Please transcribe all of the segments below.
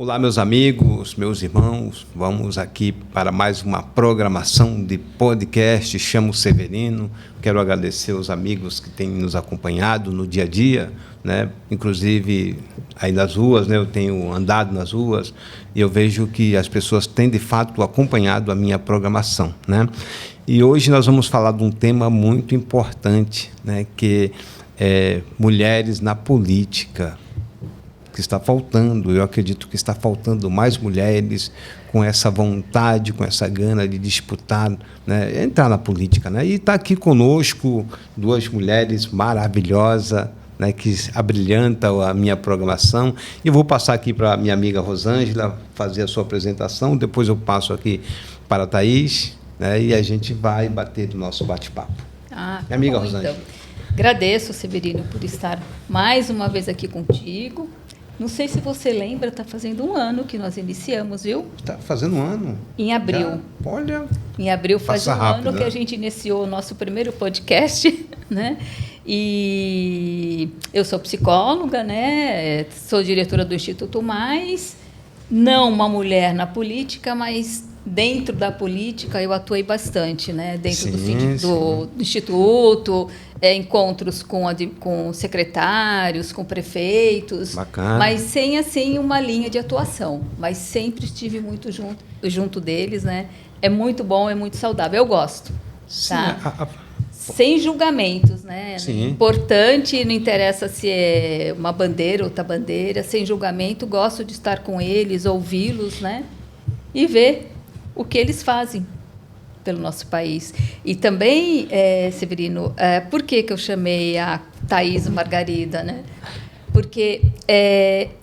Olá, meus amigos, meus irmãos, vamos aqui para mais uma programação de podcast. Chamo Severino, quero agradecer aos amigos que têm nos acompanhado no dia a dia, né? Inclusive aí nas ruas, né? Eu tenho andado nas ruas e eu vejo que as pessoas têm de fato acompanhado a minha programação, né? E hoje nós vamos falar de um tema muito importante, né? Que é mulheres na política. Que está faltando, eu acredito que está faltando mais mulheres com essa vontade, com essa gana de disputar, né, entrar na política, né? E está aqui conosco duas mulheres maravilhosas, né, que abrilhantam a minha programação. E vou passar aqui para a minha amiga Rosângela fazer a sua apresentação, depois eu passo aqui para a Thaís, né, e a gente vai bater o nosso bate-papo. Minha amiga Rosângela. Então, agradeço, Severino, por estar mais uma vez aqui contigo. Não sei se você lembra, está fazendo um ano que nós iniciamos, viu? Está fazendo um ano. Em abril. Já, olha. Em abril faz um rápido, ano que a gente iniciou o nosso primeiro podcast, né? E eu sou psicóloga, né? Sou diretora do Instituto Mais. Não uma mulher na política, mas dentro da política eu atuei bastante, né? Dentro do Instituto, encontros com secretários, com prefeitos. Bacana. Mas sem assim uma linha de atuação. Mas sempre estive muito junto deles, né? É muito bom, é muito saudável. Eu gosto. Sim, tá? Sem julgamentos, né? Sim. Importante, não interessa se é uma bandeira ou outra bandeira, sem julgamento, gosto de estar com eles, ouvi-los, né? E ver o que eles fazem pelo nosso país. E também, Severino, por que eu chamei a Thaís Margarida, né? Porque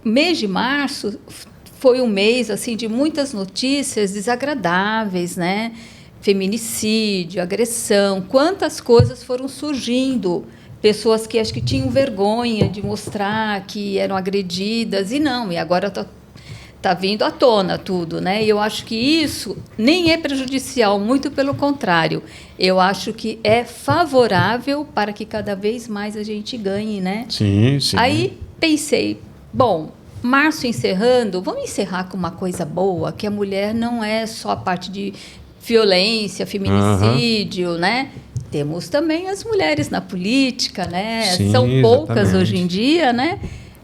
mês de março foi um mês assim de muitas notícias desagradáveis, né? Feminicídio, agressão, quantas coisas foram surgindo, pessoas que acho que tinham vergonha de mostrar que eram agredidas, e agora está vindo à tona tudo, né? E eu acho que isso nem é prejudicial, muito pelo contrário, eu acho que é favorável para que cada vez mais a gente ganhe, né? Sim, sim. Aí pensei, bom, março encerrando, vamos encerrar com uma coisa boa, que a mulher não é só a parte de violência, feminicídio, né? Temos também as mulheres na política, né? Sim, são poucas exatamente. hoje em dia, né?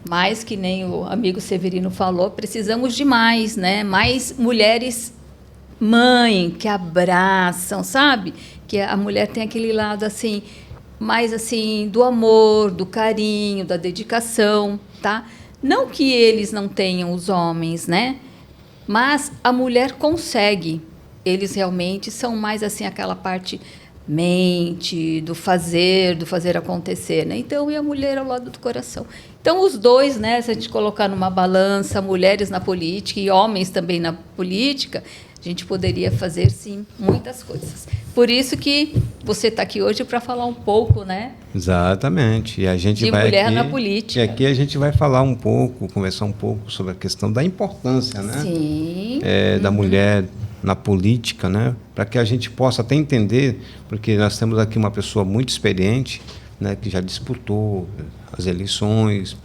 Mas, que nem o amigo Severino falou, precisamos de mais, né? Mais mulheres mãe, que abraçam, sabe? Que a mulher tem aquele lado, assim, mais, assim, do amor, do carinho, da dedicação, tá? Não que eles não tenham, os homens, né? Mas a mulher consegue. Eles realmente são mais, assim, aquela parte mente, do fazer acontecer, né? Então, e a mulher ao lado do coração. Então, os dois, né, se a gente colocar numa balança, mulheres na política e homens também na política, a gente poderia fazer, sim, muitas coisas. Por isso que você está aqui hoje para falar um pouco, né? Exatamente. E a gente de vai mulher aqui, na política. E aqui a gente vai falar um pouco, conversar um pouco sobre a questão da importância, né? Sim. Da mulher na política, né? Para que a gente possa até entender, porque nós temos aqui uma pessoa muito experiente, né? Que já disputou as eleições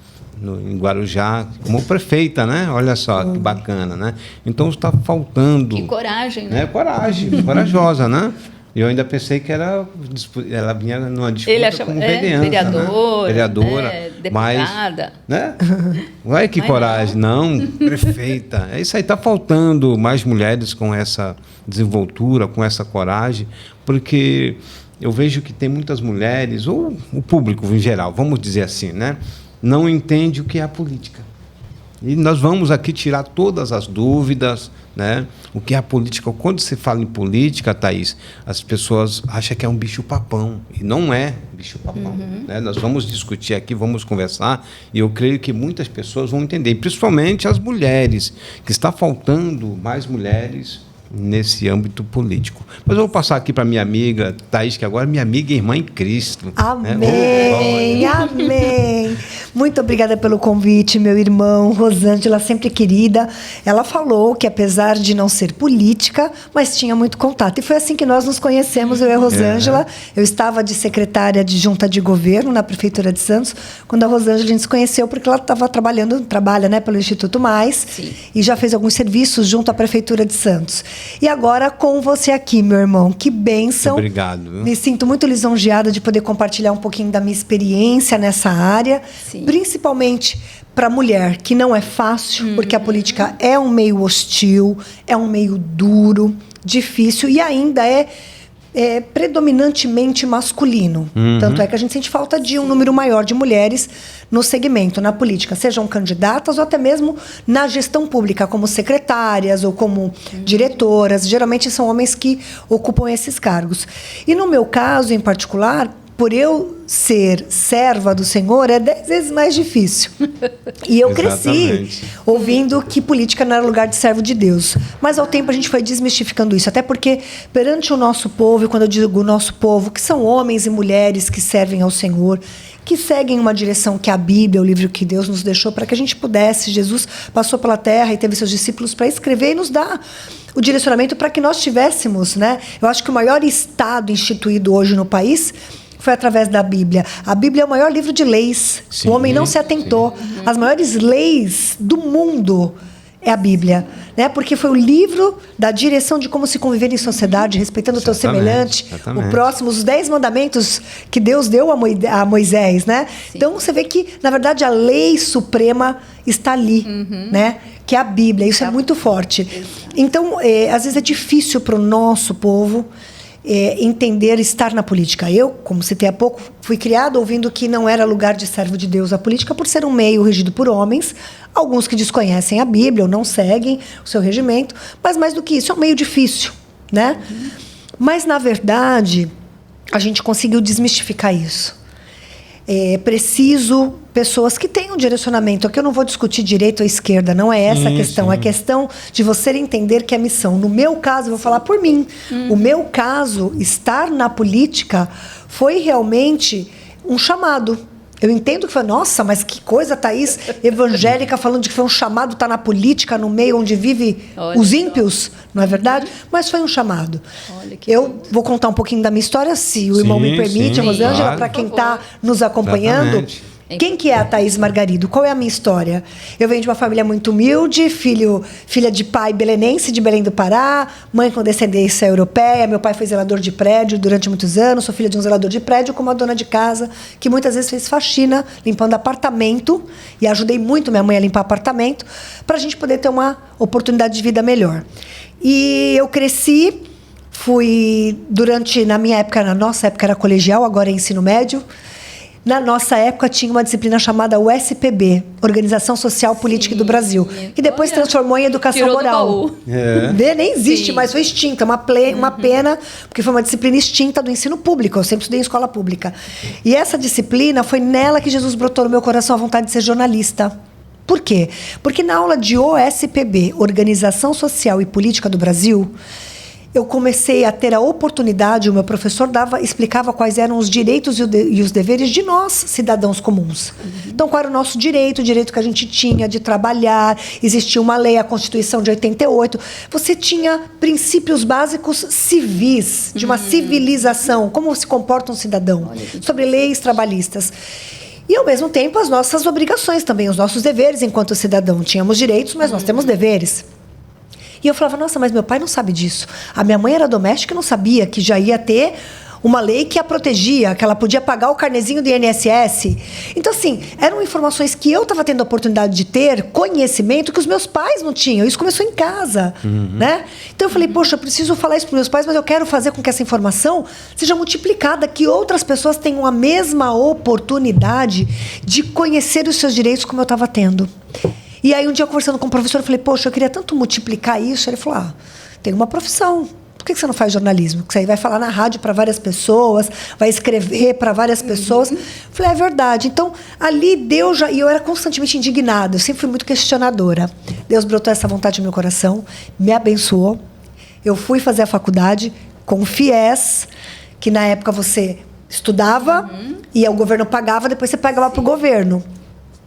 em Guarujá como prefeita, né? Olha só que bacana, né? Então está faltando. Que coragem, né? Coragem, corajosa, né? Eu ainda pensei que ela vinha numa disputa como vereadora, né? Vereadora, deputada. Mas, né? Olha que coragem, não, prefeita. É isso aí, está faltando mais mulheres com essa desenvoltura, com essa coragem, porque eu vejo que tem muitas mulheres, ou o público em geral, vamos dizer assim, né? Não entende o que é a política. E nós vamos aqui tirar todas as dúvidas, né? O que é a política. Quando se fala em política, Thaís, as pessoas acham que é um bicho-papão. E não é bicho-papão. Né? Nós vamos discutir aqui, vamos conversar, e eu creio que muitas pessoas vão entender, principalmente as mulheres, que está faltando mais mulheres nesse âmbito político. Mas eu vou passar aqui para minha amiga Thaís, que agora é minha amiga e irmã em Cristo. Amém, né? amém. Muito obrigada pelo convite, meu irmão. Rosângela, sempre querida. Ela falou que, apesar de não ser política, mas tinha muito contato. E foi assim que nós nos conhecemos, eu e a Rosângela. Eu estava de secretária de junta de governo na Prefeitura de Santos, quando a Rosângela a gente se conheceu, porque ela trabalha, né, pelo Instituto Mais. Sim. E já fez alguns serviços junto à Prefeitura de Santos. E agora com você aqui, meu irmão. Que bênção. Obrigado. Viu? Me sinto muito lisonjeada de poder compartilhar um pouquinho da minha experiência nessa área. Sim. Principalmente para a mulher, que não é fácil, porque a política é um meio hostil, é um meio duro, difícil e ainda é predominantemente masculino. Tanto é que a gente sente falta de um número maior de mulheres no segmento, na política, sejam candidatas ou até mesmo na gestão pública, como secretárias ou como diretoras. Geralmente são homens que ocupam esses cargos. E no meu caso, em particular, por eu ser serva do Senhor, é 10 vezes mais difícil. E eu cresci ouvindo que política não era lugar de servo de Deus. Mas ao tempo a gente foi desmistificando isso. Até porque perante o nosso povo, e quando eu digo o nosso povo, que são homens e mulheres que servem ao Senhor, que seguem uma direção que a Bíblia, o livro que Deus nos deixou para que a gente pudesse. Jesus passou pela terra e teve seus discípulos para escrever e nos dar o direcionamento para que nós tivéssemos, né? Eu acho que o maior Estado instituído hoje no país foi através da Bíblia. A Bíblia é o maior livro de leis. Sim, o homem não se atentou. As maiores leis do mundo é a Bíblia, né? Porque foi o livro da direção de como se conviver em sociedade, respeitando o teu semelhante, o próximo, os 10 mandamentos que Deus deu a Moisés, né? Sim. Então você vê que, na verdade, a lei suprema está ali, né? Que é a Bíblia. Isso é muito forte. Então, às vezes é difícil para o nosso povo entender estar na política. Eu, como citei há pouco, fui criada ouvindo que não era lugar de servo de Deus a política por ser um meio regido por homens, alguns que desconhecem a Bíblia ou não seguem o seu regimento, mas mais do que isso, é um meio difícil, né? Mas, na verdade, a gente conseguiu desmistificar isso. É preciso pessoas que tenham direcionamento. Aqui eu não vou discutir direita ou esquerda, não é essa a questão. É a questão de você entender que é missão. No meu caso, eu vou falar por mim. O meu caso, estar na política, foi realmente um chamado. Eu entendo que foi, nossa, mas que coisa, Thaís, evangélica, falando de que foi um chamado estar na política, no meio onde vive os ímpios, não é verdade? Mas foi um chamado. Eu vou contar um pouquinho da minha história, se o irmão me permite, Rosângela, para quem está nos acompanhando. Exatamente. Quem que é a Thaís Margarido? Qual é a minha história? Eu venho de uma família muito humilde, filha de pai belenense, de Belém do Pará, mãe com descendência europeia. Meu pai foi zelador de prédio durante muitos anos. Sou filha de um zelador de prédio com uma dona de casa que muitas vezes fez faxina, limpando apartamento. E ajudei muito minha mãe a limpar apartamento para a gente poder ter uma oportunidade de vida melhor. E eu cresci, na minha época, na nossa época era colegial, agora é ensino médio. Na nossa época, tinha uma disciplina chamada USPB, Organização Social Política do Brasil, que depois transformou em Educação Moral. Nem existe, mas foi extinta. Uma pena, porque foi uma disciplina extinta do ensino público. Eu sempre estudei em escola pública. E essa disciplina, foi nela que Jesus brotou no meu coração a vontade de ser jornalista. Por quê? Porque na aula de OSPB, Organização Social e Política do Brasil, eu comecei a ter a oportunidade, o meu professor explicava quais eram os direitos e os deveres de nós, cidadãos comuns. Então, qual era o nosso direito, o direito que a gente tinha de trabalhar, existia uma lei, a Constituição de 88, você tinha princípios básicos civis, de uma civilização, como se comporta um cidadão, sobre leis trabalhistas. E, ao mesmo tempo, as nossas obrigações também, os nossos deveres enquanto cidadão. Tínhamos direitos, mas nós temos deveres. E eu falava, nossa, mas meu pai não sabe disso. A minha mãe era doméstica e não sabia que já ia ter uma lei que a protegia, que ela podia pagar o carnezinho do INSS. Então, assim, eram informações que eu estava tendo a oportunidade de ter, conhecimento que os meus pais não tinham. Isso começou em casa, né? Então, eu falei, poxa, eu preciso falar isso para os meus pais, mas eu quero fazer com que essa informação seja multiplicada, que outras pessoas tenham a mesma oportunidade de conhecer os seus direitos como eu estava tendo. E aí, um dia, conversando com o professor, eu falei, poxa, eu queria tanto multiplicar isso. Ele falou, tem uma profissão. Por que você não faz jornalismo? Porque você vai falar na rádio para várias pessoas, vai escrever para várias pessoas. Eu falei, é verdade. Então, ali Deus e eu era constantemente indignada, eu sempre fui muito questionadora. Deus brotou essa vontade no meu coração, me abençoou. Eu fui fazer a faculdade com o FIES, que na época você estudava e o governo pagava, depois você pagava para o governo.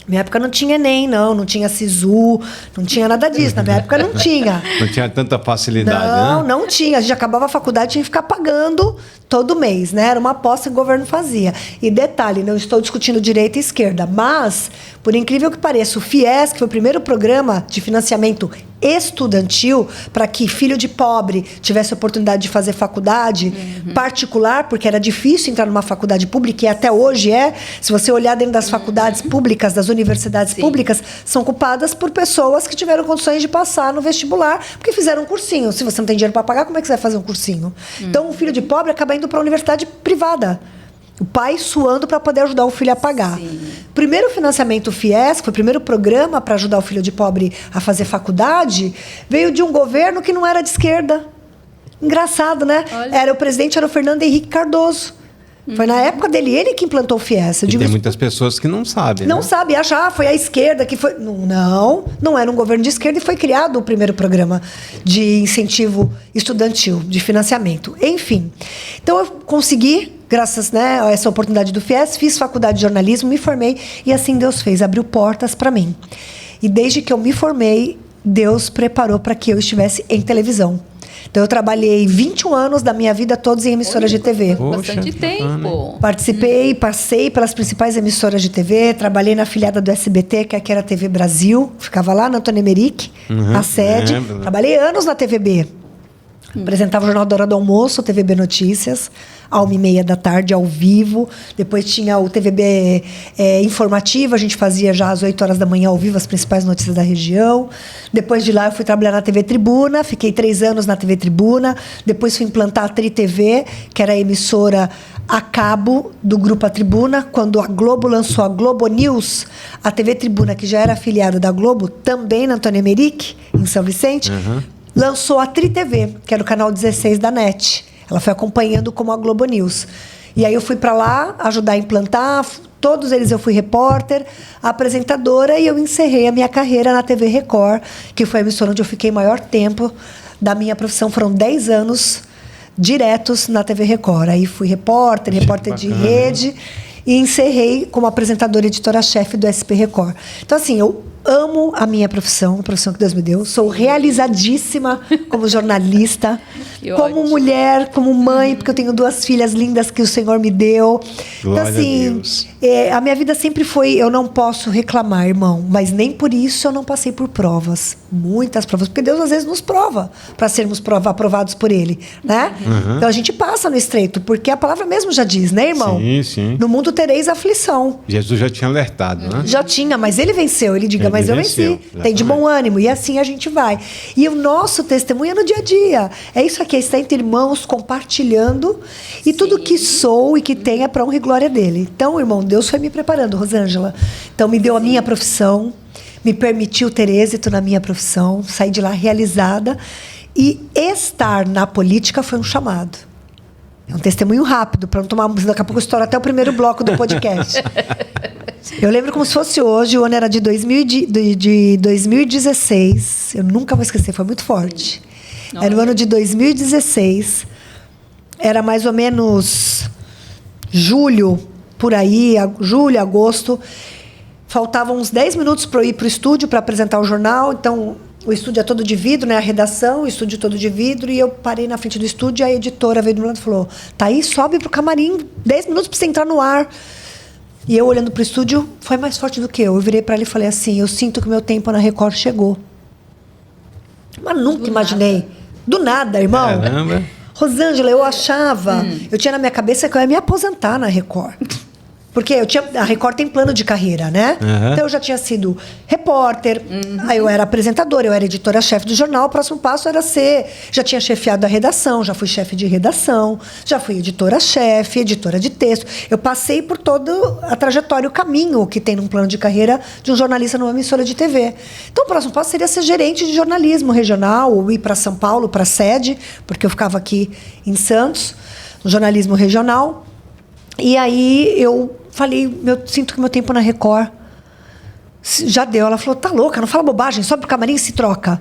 Minha época não tinha Enem, não tinha SISU, não tinha nada disso. Na minha época não tinha. Não tinha tanta facilidade, né? Não tinha. A gente acabava a faculdade, tinha que ficar pagando todo mês, né? Era uma aposta que o governo fazia. E detalhe, não estou discutindo direita e esquerda, mas, por incrível que pareça, o FIES, que foi o primeiro programa de financiamento estudantil para que filho de pobre tivesse a oportunidade de fazer faculdade particular, porque era difícil entrar numa faculdade pública, e até hoje é. Se você olhar dentro das faculdades públicas, das universidades públicas, são ocupadas por pessoas que tiveram condições de passar no vestibular, porque fizeram um cursinho. Se você não tem dinheiro para pagar, como é que você vai fazer um cursinho? Então, o filho de pobre acaba indo para a universidade privada. O pai suando para poder ajudar o filho a pagar. Primeiro financiamento FIES, que foi o primeiro programa para ajudar o filho de pobre a fazer faculdade, veio de um governo que não era de esquerda. Engraçado, né? O presidente era o Fernando Henrique Cardoso. Foi na época dele, ele que implantou o FIES. Tem muitas pessoas que não sabem, Não sabe, acha, foi a esquerda que foi... Não era um governo de esquerda e foi criado o primeiro programa de incentivo estudantil, de financiamento. Enfim, então eu consegui, graças, né, a essa oportunidade do FIES, fiz faculdade de jornalismo, me formei e assim Deus fez, abriu portas para mim. E desde que eu me formei, Deus preparou para que eu estivesse em televisão. Então, eu trabalhei 21 anos da minha vida todos em emissoras de TV. Bastante tempo. Passei pelas principais emissoras de TV, trabalhei na afiliada do SBT, que era a TV Brasil, ficava lá na Antônio Emerick, a sede. Trabalhei anos na TVB. Apresentava o Jornal da Hora do Almoço, TVB Notícias, à 1h30 da tarde, ao vivo. Depois tinha o TVB informativo, a gente fazia já às 8 horas da manhã ao vivo as principais notícias da região. Depois de lá eu fui trabalhar na TV Tribuna, fiquei 3 anos na TV Tribuna. Depois fui implantar a Tri TV, que era a emissora a cabo do Grupo A Tribuna. Quando a Globo lançou a Globo News, a TV Tribuna, que já era afiliada da Globo, também na Antônio Emerick, em São Vicente, lançou a Tri TV, que era o canal 16 da NET. Ela foi acompanhando como a Globo News. E aí eu fui para lá ajudar a implantar. Todos eles eu fui repórter, apresentadora, e eu encerrei a minha carreira na TV Record, que foi a emissora onde eu fiquei maior tempo da minha profissão. Foram 10 anos diretos na TV Record. Aí fui repórter de rede, e encerrei como apresentadora e editora-chefe do SP Record. Então, assim, eu amo a minha profissão, a profissão que Deus me deu. Sou realizadíssima como jornalista, como mulher, como mãe, porque eu tenho 2 filhas lindas que o Senhor me deu. Glória então, assim, a Deus. A minha vida sempre foi... Eu não posso reclamar, irmão, mas nem por isso eu não passei por provas. Muitas provas, porque Deus às vezes nos prova para sermos aprovados por Ele, né? Então a gente passa no estreito, porque a palavra mesmo já diz, né, irmão? Sim, sim. No mundo tereis aflição. Jesus já tinha alertado, né? Já tinha, mas ele venceu. Ele diga, mas eu venci. Tem de bom ânimo. E assim a gente vai. E o nosso testemunho é no dia a dia. É isso aqui, é estar entre irmãos, compartilhando. E tudo que sou e que tem é para honra e glória dele. Então, irmão, Deus foi me preparando, Rosângela. Então, me deu a minha profissão, me permitiu ter êxito na minha profissão, sair de lá realizada. E estar na política foi um chamado. É um testemunho rápido, para não tomar... Daqui a pouco eu estouro até o primeiro bloco do podcast. Eu lembro como se fosse hoje, o ano era de 2016. Eu nunca vou esquecer, foi muito forte. Nossa. Era o ano de 2016. Era mais ou menos julho, por aí, julho, agosto. Faltavam uns 10 minutos para eu ir para o estúdio para apresentar o jornal. Então, o estúdio é todo de vidro, né? A redação, o estúdio todo de vidro. E eu parei na frente do estúdio e a editora veio do meu lado e falou: Thaís, sobe pro camarim, 10 minutos para você entrar no ar. E eu, olhando pro estúdio, foi mais forte do que eu. Eu virei para ela e falei assim: eu sinto que o meu tempo na Record chegou. Mas nunca imaginei. Do nada, irmão. Caramba. Rosângela, eu achava... Eu tinha na minha cabeça que eu ia me aposentar na Record. Porque a Record tem plano de carreira, né? Então, eu já tinha sido repórter, aí eu era apresentadora, eu era editora-chefe do jornal. O próximo passo era ser... Já tinha chefiado a redação, já fui chefe de redação, já fui editora-chefe, editora de texto. Eu passei por toda a trajetória, o caminho que tem num plano de carreira de um jornalista numa emissora de TV. Então, o próximo passo seria ser gerente de jornalismo regional, ou ir para São Paulo, para a sede, porque eu ficava aqui em Santos, no jornalismo regional. E aí eu falei, sinto que meu tempo na Record já deu. Ela falou, tá louca, não fala bobagem, sobe pro camarim e se troca.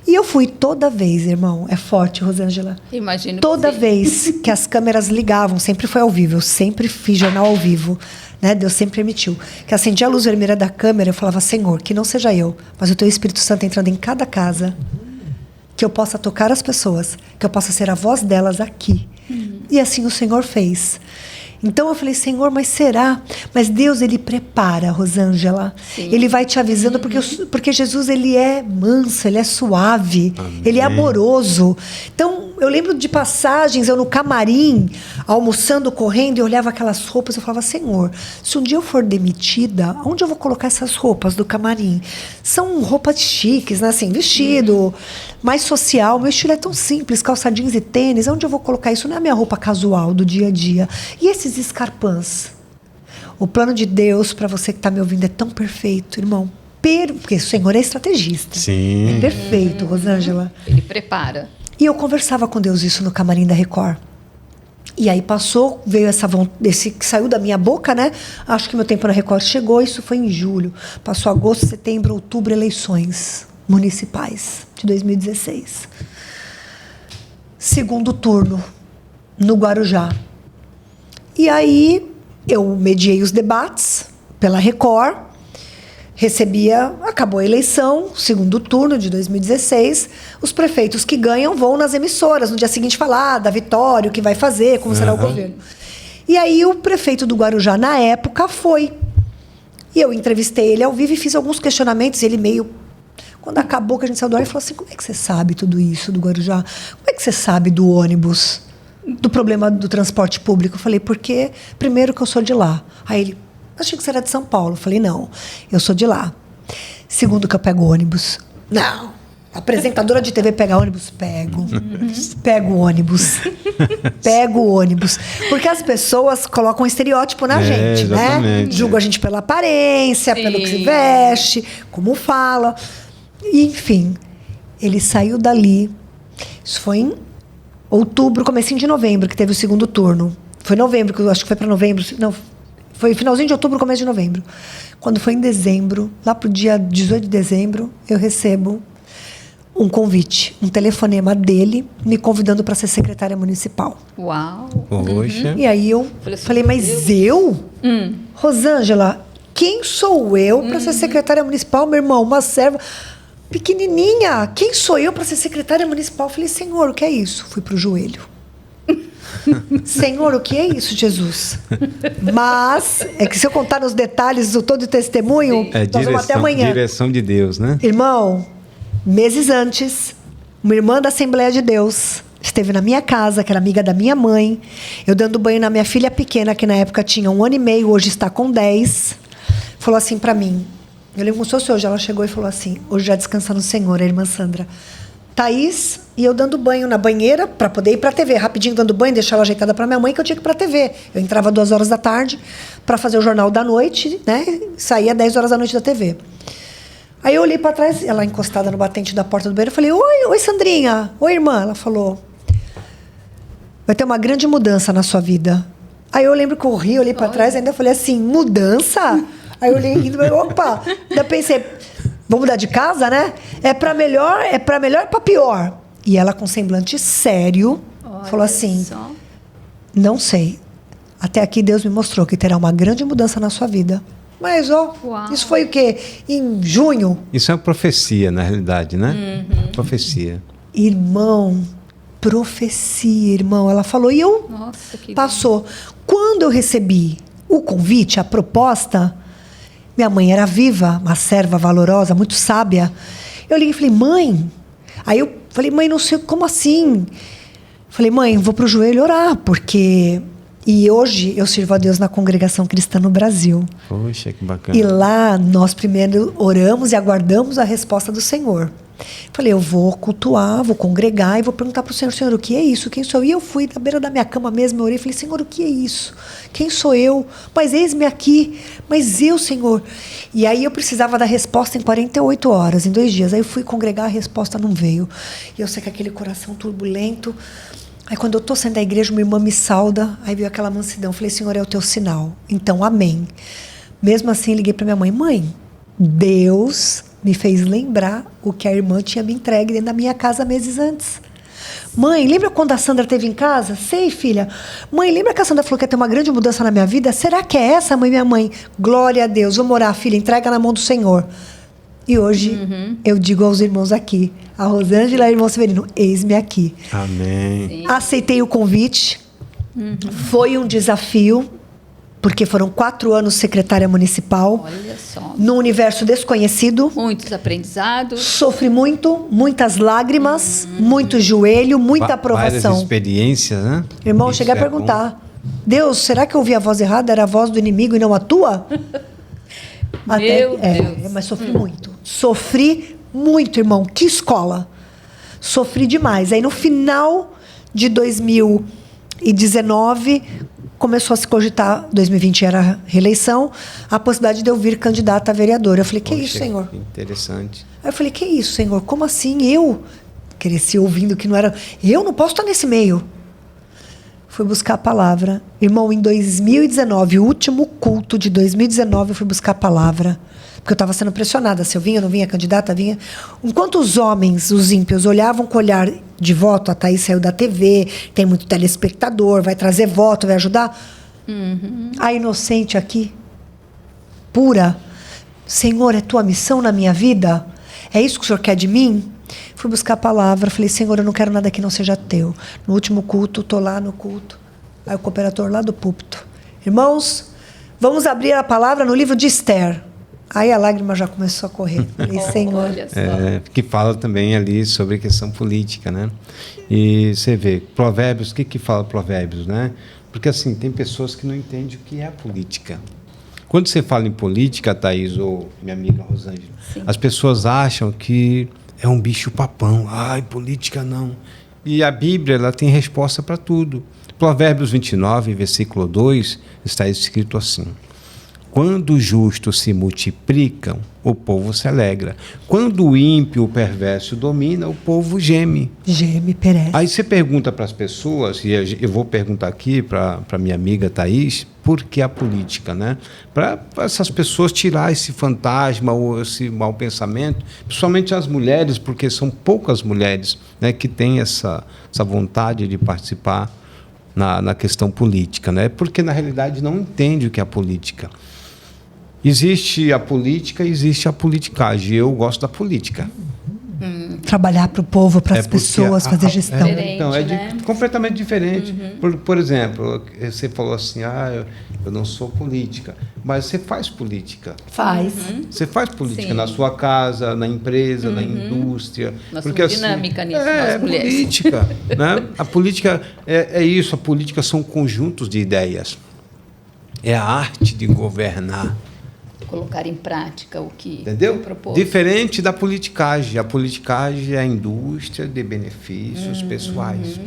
E eu fui toda vez, irmão. É forte, Rosângela. Imagino. Toda vez que as câmeras ligavam, sempre foi ao vivo. Eu sempre fiz jornal ao vivo. né? Deus sempre permitiu. Que acendia a luz vermelha da câmera, eu falava, Senhor, que não seja eu, mas o Teu Espírito Santo entrando em cada casa, que eu possa tocar as pessoas, que eu possa ser a voz delas aqui. E assim o Senhor fez. Então eu falei, Senhor, mas será? Mas Deus, Ele prepara, Rosângela. Sim. Ele vai te avisando, porque Jesus, Ele é manso, Ele é suave, Amém. Ele é amoroso. Então, eu lembro de passagens, eu no camarim, almoçando, correndo, e eu olhava aquelas roupas, eu falava, Senhor, se um dia eu for demitida, onde eu vou colocar essas roupas do camarim? São roupas chiques, né? Assim, vestido mais social, meu estilo é tão simples, calça jeans e tênis, onde eu vou colocar isso? Não é a minha roupa casual do dia a dia. E esses escarpãs? O plano de Deus para você que está me ouvindo é tão perfeito, irmão. Porque o Senhor é estrategista. Sim. É perfeito, Rosângela. Ele prepara. E eu conversava com Deus isso no camarim da Record. E aí passou, veio esse que saiu da minha boca, né? Acho que meu tempo na Record chegou, isso foi em julho. Passou agosto, setembro, outubro, eleições municipais de 2016. Segundo turno, no Guarujá. E aí eu mediei os debates pela Record, acabou a eleição, segundo turno de 2016, os prefeitos que ganham vão nas emissoras, no dia seguinte falar da vitória, o que vai fazer, como será o governo. E aí o prefeito do Guarujá, na época, foi. E eu entrevistei ele ao vivo e fiz alguns questionamentos, ele meio... Quando acabou, que a gente saiu do ar, ele falou assim, como é que você sabe tudo isso do Guarujá? Como é que você sabe do ônibus? Do problema do transporte público? Eu falei, porque, primeiro, que eu sou de lá. Aí ele, achei que você era de São Paulo. Eu falei, não, eu sou de lá. Segundo, que eu pego ônibus. Não, apresentadora de TV pega ônibus? Pego. Pego ônibus. Pego ônibus. Porque as pessoas colocam um estereótipo na gente, né? Julgam a gente pela aparência, Sim. pelo que se veste, como fala. E, enfim, ele saiu dali. Isso foi em outubro, comecinho de novembro, que teve o segundo turno. Foi novembro, que eu acho que foi para novembro. Não, foi finalzinho de outubro, começo de novembro. Quando foi em dezembro, lá pro dia 18 de dezembro, eu recebo um convite, um telefonema dele, me convidando para ser secretária municipal. Uau! Poxa. E aí eu falei, mas eu? Rosângela, quem sou eu para ser secretária municipal, meu irmão? Uma serva pequenininha. Quem sou eu para ser secretária municipal? Eu falei, Senhor, o que é isso? Fui pro joelho. Senhor, o que é isso, Jesus? Mas, é que se eu contar nos detalhes do todo o testemunho, nós vamos até amanhã. Direção de Deus, né? Irmão, meses antes, uma irmã da Assembleia de Deus esteve na minha casa, que era amiga da minha mãe, eu dando banho na minha filha pequena, que na época tinha 1 ano e meio, hoje está com 10, falou assim para mim, eu lembro como se fosse hoje, ela chegou e falou assim, hoje já descansa no Senhor, a irmã Sandra. Thaís e eu dando banho na banheira para poder ir para a TV, rapidinho dando banho, deixar ela ajeitada para minha mãe, que eu tinha que ir para a TV. Eu entrava 2 horas da tarde para fazer o Jornal da Noite, né? Saía 10 horas da noite da TV. Aí eu olhei para trás, ela encostada no batente da porta do banheiro, eu falei, oi Sandrinha, oi irmã. Ela falou, vai ter uma grande mudança na sua vida. Aí eu lembro que eu ri, olhei para trás, ainda falei assim, mudança? Aí eu olhei rindo, opa, ainda pensei, vou mudar de casa, né? É para melhor, é para pior. E ela com semblante sério, falou assim, não sei, até aqui Deus me mostrou que terá uma grande mudança na sua vida. Mas, isso foi o quê? Em junho? Isso é uma profecia, na realidade, né? Profecia. Irmão, profecia, irmão. Ela falou, e eu passou. Quando eu recebi o convite, a proposta, minha mãe era viva, uma serva valorosa, muito sábia. Eu liguei e falei, mãe... Aí eu falei, mãe, não sei, como assim? Falei, mãe, vou pro joelho orar, porque... E hoje eu sirvo a Deus na Congregação Cristã no Brasil. Poxa, que bacana. E lá nós primeiro oramos e aguardamos a resposta do Senhor. Falei, eu vou cultuar, vou congregar e vou perguntar para o Senhor, Senhor, o que é isso? Quem sou eu? E eu fui na beira da minha cama mesmo, eu orei e falei, Senhor, o que é isso? Quem sou eu? Mas eis-me aqui. Mas eu, Senhor. E aí eu precisava da resposta em 48 horas, em 2 dias. Aí eu fui congregar, a resposta não veio. E eu sei que aquele coração turbulento... Aí quando eu estou saindo da igreja, uma irmã me sauda, aí veio aquela mansidão. Falei, Senhor, é o teu sinal. Então, amém. Mesmo assim, liguei para minha mãe. Mãe, Deus me fez lembrar o que a irmã tinha me entregue dentro da minha casa meses antes. Mãe, lembra quando a Sandra esteve em casa? Sei, filha. Mãe, lembra que a Sandra falou que ia ter uma grande mudança na minha vida? Será que é essa, mãe, minha mãe? Glória a Deus. Vamos orar, filha, entrega na mão do Senhor. E hoje eu digo aos irmãos aqui, a Rosângela e o irmão Severino, eis-me aqui. Amém. Sim. Aceitei o convite. Foi um desafio, porque foram 4 anos secretária municipal, Olha só. num universo desconhecido. Muitos aprendizados. Sofri muito, muitas lágrimas, muito joelho, muita Várias aprovação. experiências, né? Irmão, Isso cheguei a é perguntar: Deus, será que eu ouvi a voz errada? Era a voz do inimigo e não a tua? Meu Deus. Mas sofri muito. Sofri muito, irmão. Que escola. Sofri demais. Aí no final de 2019, começou a se cogitar, 2020 era reeleição, a possibilidade de eu vir candidata a vereadora. Eu falei, que Poxa, isso, Senhor? que interessante. Aí eu falei, que isso, Senhor? Como assim? Eu cresci ouvindo que não era... Eu não posso estar nesse meio. Fui buscar a palavra. Irmão, em 2019, o último culto de 2019, eu fui buscar a palavra. Porque eu estava sendo pressionada. Se eu vinha, não vinha, candidata, vinha. Enquanto os homens, os ímpios, olhavam com olhar de voto, a Thaís saiu da TV, tem muito telespectador, vai trazer voto, vai ajudar. A inocente aqui, pura. Senhor, é tua missão na minha vida? É isso que o Senhor quer de mim? Fui buscar a palavra, falei, Senhor, eu não quero nada que não seja teu. No último culto, estou lá no culto. Aí o cooperador lá do púlpito. Irmãos, vamos abrir a palavra no livro de Esther. Aí a lágrima já começou a correr. Falei, Senhor. Olha só. Que fala também ali sobre questão política, né? E você vê, Provérbios, o que fala Provérbios, né? Porque assim, tem pessoas que não entendem o que é a política. Quando você fala em política, Thaís, ou minha amiga Rosângela, as pessoas acham que é um bicho papão. Ai, política não. E a Bíblia, ela tem resposta para tudo. Provérbios 29, versículo 2, está escrito assim: quando os justos se multiplicam, o povo se alegra. Quando o ímpio, o perverso domina, o povo geme. Geme, perece. Aí você pergunta para as pessoas, e eu vou perguntar aqui para minha amiga Thaís, por que a política, né? Para essas pessoas tirar esse fantasma ou esse mau pensamento, principalmente as mulheres, porque são poucas mulheres, né, que têm essa vontade de participar na questão política, né? Porque na realidade não entende o que é a política. Existe a política, existe a politicagem. Eu gosto da política. Trabalhar para o povo, para as pessoas, fazer gestão. Então, né? completamente diferente. Por exemplo, você falou assim, eu não sou política, mas você faz política. Faz. Você faz política Sim. na sua casa, na empresa, na indústria. Nós porque somos dinâmica nisso, nós é mulheres. política. Né? A política é isso, a política são conjuntos de ideias. É a arte de governar. Colocar em prática o que Entendeu? propôs. Diferente da politicagem. A politicagem é a indústria de benefícios pessoais.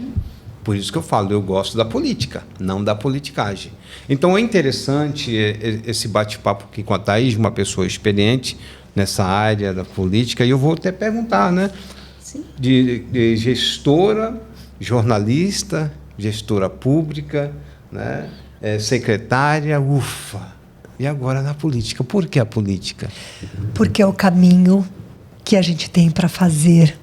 Por isso que eu falo, eu gosto da política, não da politicagem. Então é interessante esse bate-papo aqui com a Thaís, uma pessoa experiente nessa área da política, e eu vou até perguntar, né? Sim. De gestora, jornalista, gestora pública, né? Secretária, ufa. E agora na política. Por que a política? Porque é o caminho que a gente tem para fazer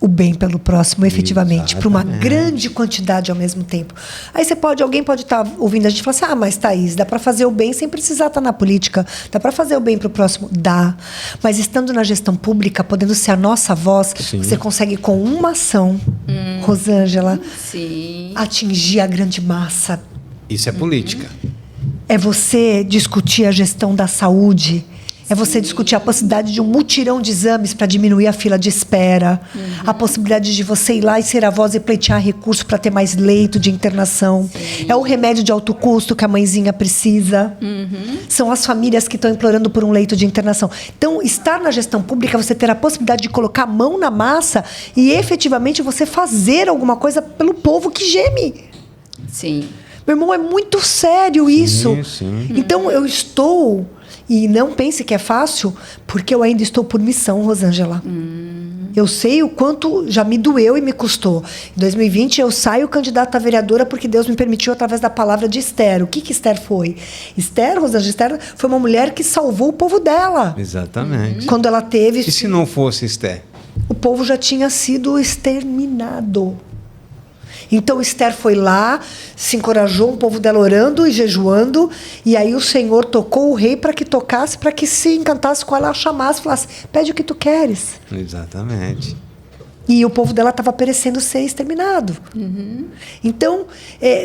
o bem pelo próximo, efetivamente, para uma grande quantidade ao mesmo tempo. Aí alguém pode estar ouvindo a gente e falar assim, mas Thaís, dá para fazer o bem sem precisar estar na política, dá para fazer o bem para o próximo? Dá. Mas estando na gestão pública, podendo ser a nossa voz, Sim. você consegue com uma ação, Rosângela, Sim. atingir a grande massa. Isso é política. É você discutir a gestão da saúde. É você discutir a possibilidade de um mutirão de exames para diminuir a fila de espera. A possibilidade de você ir lá e ser a voz e pleitear recurso para ter mais leito de internação. É o remédio de alto custo que a mãezinha precisa. São as famílias que estão implorando por um leito de internação. Então, estar na gestão pública, você ter a possibilidade de colocar a mão na massa e efetivamente você fazer alguma coisa pelo povo que geme. Sim. Meu irmão, é muito sério isso. Sim. Então, eu estou... E não pense que é fácil, porque eu ainda estou por missão, Rosângela. Eu sei o quanto já me doeu e me custou. Em 2020, eu saio candidata a vereadora porque Deus me permitiu através da palavra de Esther. O que Esther foi? Esther, Rosângela, Esther foi uma mulher que salvou o povo dela. Exatamente. Quando ela teve... E se não fosse Esther? O povo já tinha sido exterminado. Então Esther foi lá, se encorajou, o povo dela orando e jejuando, e aí o Senhor tocou o rei para que tocasse, para que se encantasse com ela, chamasse, falasse, pede o que tu queres. Exatamente. E o povo dela estava perecendo ser exterminado. Então,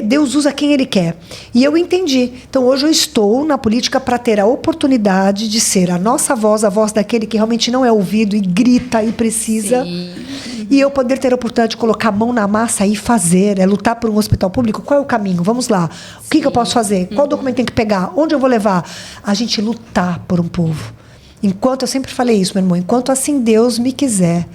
Deus usa quem Ele quer. E eu entendi. Então, hoje eu estou na política para ter a oportunidade de ser a nossa voz, a voz daquele que realmente não é ouvido e grita e precisa. Sim. E eu poder ter a oportunidade de colocar a mão na massa e fazer, lutar por um hospital público. Qual é o caminho? Vamos lá. O que eu posso fazer? Qual documento tem que pegar? Onde eu vou levar? A gente lutar por um povo. Enquanto, eu sempre falei isso, meu irmão, enquanto assim Deus me quiser,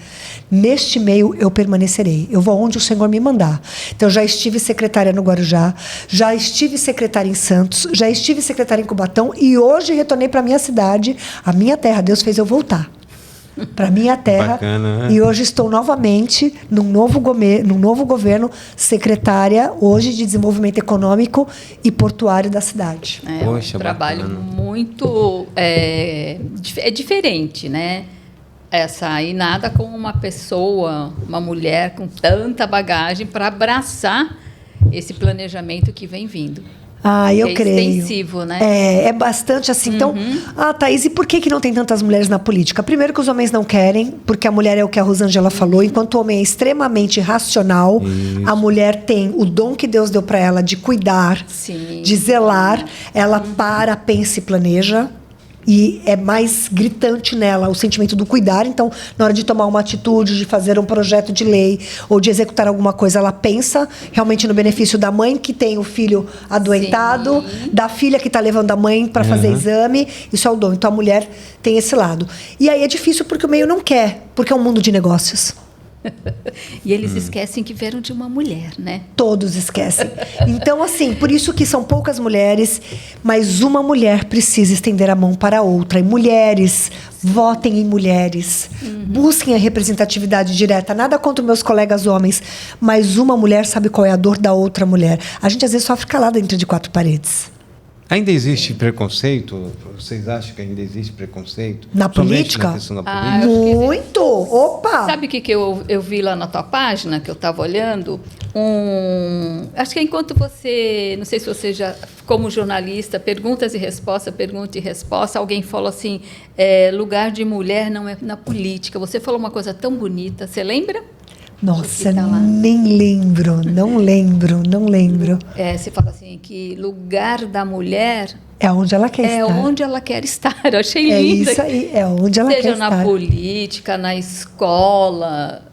neste meio eu permanecerei. Eu vou onde o Senhor me mandar. Então, já estive secretária no Guarujá, já estive secretária em Santos, já estive secretária em Cubatão e hoje retornei para a minha cidade, a minha terra. Deus fez eu voltar para minha terra. Bacana, né? E hoje estou novamente num novo governo, secretária hoje de Desenvolvimento Econômico e Portuário da cidade. É Poxa, um trabalho bacana. muito diferente, né? Essa e nada com uma pessoa, uma mulher com tanta bagagem para abraçar esse planejamento que vem vindo. Eu é creio. extensivo, né? É bastante assim. Então, Thaís, e por que não tem tantas mulheres na política? Primeiro que os homens não querem, porque a mulher é o que a Rosângela falou, enquanto o homem é extremamente racional, a mulher tem o dom que Deus deu para ela de cuidar, Sim. de zelar, ela pensa e planeja. E é mais gritante nela o sentimento do cuidar. Então, na hora de tomar uma atitude, de fazer um projeto de lei ou de executar alguma coisa, ela pensa realmente no benefício da mãe que tem o filho adoentado, da filha que está levando a mãe para fazer exame. Isso é o dom. Então, a mulher tem esse lado. E aí é difícil porque o meio não quer, porque é um mundo de negócios. E eles esquecem que vieram de uma mulher, né? Todos esquecem. Então, assim, por isso que são poucas mulheres, mas uma mulher precisa estender a mão para a outra. E mulheres, votem em mulheres. Busquem a representatividade direta. Nada contra meus colegas homens, mas uma mulher sabe qual é a dor da outra mulher. A gente, às vezes, sofre calada dentro de quatro paredes. Ainda existe preconceito? Vocês acham que ainda existe preconceito? Na Somente política? na questão da Ah, política? eu fiquei- Muito! Opa! Sabe o que eu vi lá na tua página, que eu estava olhando? Acho que enquanto você, não sei se você já, como jornalista, pergunta e resposta, alguém falou assim, lugar de mulher não é na política. Você falou uma coisa tão bonita, você lembra? Nossa, Tá lá. nem lembro, não lembro. Você fala assim, que lugar da mulher É onde ela quer é estar. onde ela quer estar. Eu achei É lindo. isso aí, é onde ela quer Seja na estar. política, na escola,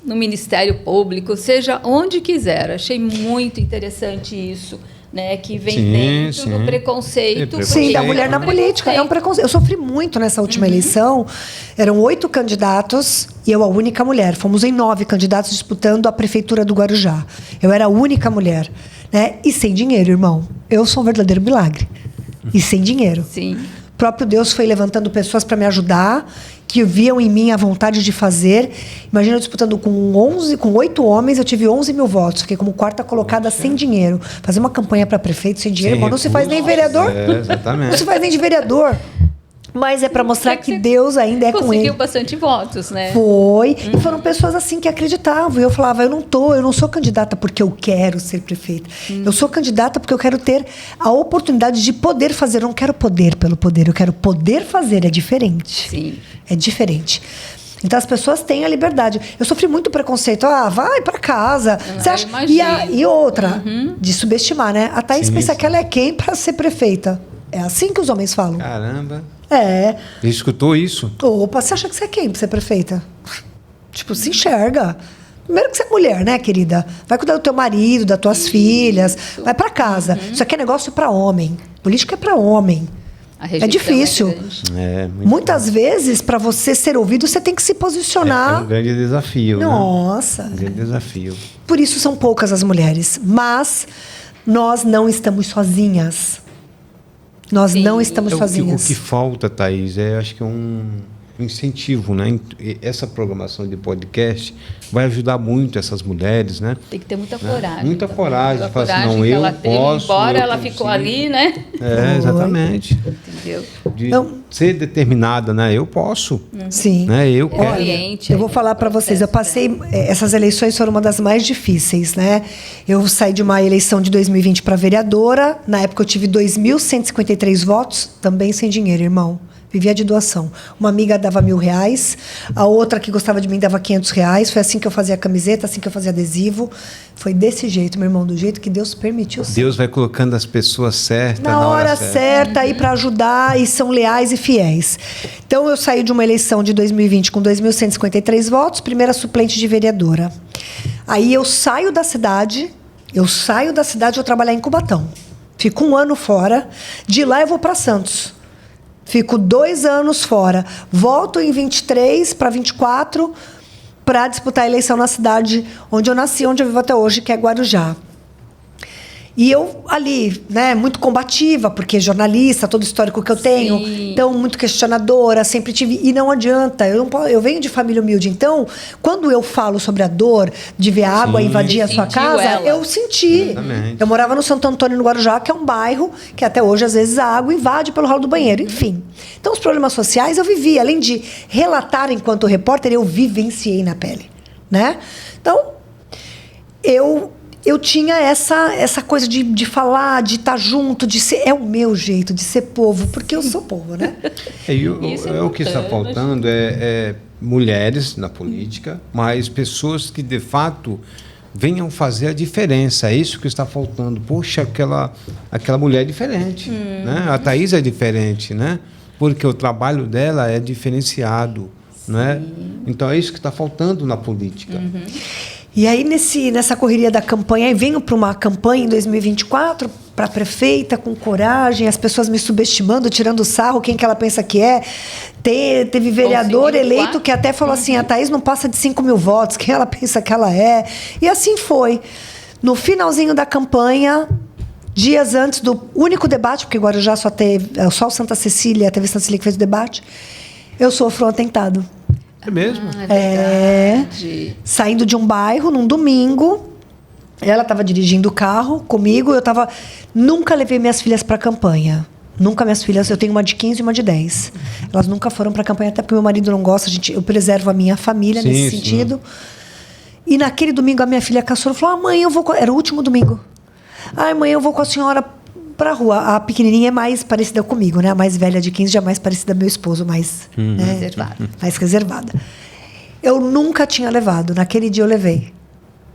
no Ministério Público, seja onde quiser. Achei muito interessante isso, né? Que vem Sim, dentro sim. do preconceito. É Sim, da mulher na né? política. É um preconceito. Eu sofri muito nessa última eleição. Eram 8 candidatos e eu a única mulher. Fomos em 9 candidatos disputando a prefeitura do Guarujá. Eu era a única mulher. Né? E sem dinheiro, irmão. Eu sou um verdadeiro milagre. E sem dinheiro. Sim. O próprio Deus foi levantando pessoas para me ajudar, que viam em mim a vontade de fazer. Imagina eu disputando com 8 homens, eu tive 11 mil votos. Fiquei como quarta colocada sem dinheiro. Fazer uma campanha para prefeito sem dinheiro, Sem irmão, não se faz nem recursos. vereador. É, exatamente. Não se faz nem de vereador. Mas é para mostrar que Você Deus ainda é com Conseguiu ele. bastante votos, né? Foi. E foram pessoas assim que acreditavam. E eu falava, eu não sou candidata porque eu quero ser prefeita. Eu sou candidata porque eu quero ter a oportunidade de poder fazer. Eu não quero poder pelo poder, eu quero poder fazer. É diferente. Sim. É diferente. Então as pessoas têm a liberdade. Eu sofri muito preconceito. Vai para casa. Você acha? imagino. E outra, de subestimar, né? A Thaís Sim, pensa sim. que ela é quem para ser prefeita. É assim que os homens falam. Caramba. É. Ele escutou isso? Opa, você acha que você é quem pra ser prefeita? Tipo, se enxerga. Primeiro que você é mulher, né, querida? Vai cuidar do teu marido, das tuas filhas. Vai pra casa. Isso aqui é negócio pra homem. Política é pra homem. A rejeição difícil. grande. É, muito Muitas vezes, pra você ser ouvido, você tem que se É posicionar. um grande desafio, Nossa. né? Um grande desafio. Por isso são poucas as mulheres. Mas nós não estamos sozinhas. Nós Sim. não estamos O sozinhas. que falta, Thaís, acho que incentivo, né? E essa programação de podcast vai ajudar muito essas mulheres, né? Tem que ter muita coragem. Muita também. coragem de falar assim, não, que eu ela teve, posso. embora eu ela consigo. ficou ali, né? Exatamente. Entendeu? De ser determinada, né? Eu posso. Sim. Né? Eu quero. Cliente, Eu vou falar para vocês, eu passei, essas eleições foram uma das mais difíceis, né? Eu saí de uma eleição de 2020 para vereadora, na época eu tive 2.153 votos, também sem dinheiro, irmão. Vivia de doação. Uma amiga dava R$1.000, a outra que gostava de mim dava R$500. Foi assim que eu fazia camiseta, assim que eu fazia adesivo. Foi desse jeito, meu irmão, do jeito que Deus permitiu. Deus vai colocando as pessoas certas Na hora certa aí para ajudar, e são leais e fiéis. Então eu saí de uma eleição de 2020 com 2.153 votos, primeira suplente de vereadora. Aí eu saio da cidade, vou trabalhar em Cubatão. Fico 1 ano fora, de lá eu vou para Santos. Fico 2 anos fora. Volto em 23 para 24 para disputar a eleição na cidade onde eu nasci, onde eu vivo até hoje, que é Guarujá. E eu ali, né, muito combativa, porque jornalista, todo o histórico que eu tenho, então muito questionadora, sempre tive, e não adianta, eu venho de família humilde, então, quando eu falo sobre a dor de ver a água invadir a sua casa, eu senti. Exatamente. Eu morava no Santo Antônio, no Guarujá, que é um bairro que até hoje, às vezes, a água invade pelo ralo do banheiro, enfim. Então, os problemas sociais eu vivi, além de relatar enquanto repórter, eu vivenciei na pele, né? Então, eu tinha essa coisa de falar, de estar junto, de ser... É o meu jeito de ser povo, porque eu sou povo, né? O que está faltando é mulheres na política, mas pessoas que, de fato, venham fazer a diferença. É isso que está faltando. Poxa, aquela mulher é diferente. Né? A Thaís é diferente, né? Porque o trabalho dela é diferenciado. Né? Então, é isso que está faltando na política. E aí, nessa correria da campanha, aí venho para uma campanha em 2024, para prefeita, com coragem, as pessoas me subestimando, tirando sarro, quem que ela pensa que é. Teve vereador eleito que até falou assim, a Thaís não passa de 5.000 votos, quem ela pensa que ela é. E assim foi. No finalzinho da campanha, dias antes do único debate, porque Guarujá só o Santa Cecília, teve Santa Cecília que fez o debate, eu sofro um atentado. É mesmo? Saindo de um bairro, num domingo, ela estava dirigindo o carro comigo, nunca levei minhas filhas para a campanha. Nunca minhas filhas, eu tenho uma de 15 e uma de 10. Elas nunca foram para a campanha, até porque meu marido não gosta, eu preservo a minha família nesse sentido. E naquele domingo a minha filha caçula falou, mãe, eu vou... Era o último domingo. Mãe, eu vou com a senhora para a rua. A pequenininha é mais parecida comigo, né? A mais velha de 15 já é mais parecida com meu esposo, mais reservada. Eu nunca tinha levado. Naquele dia eu levei.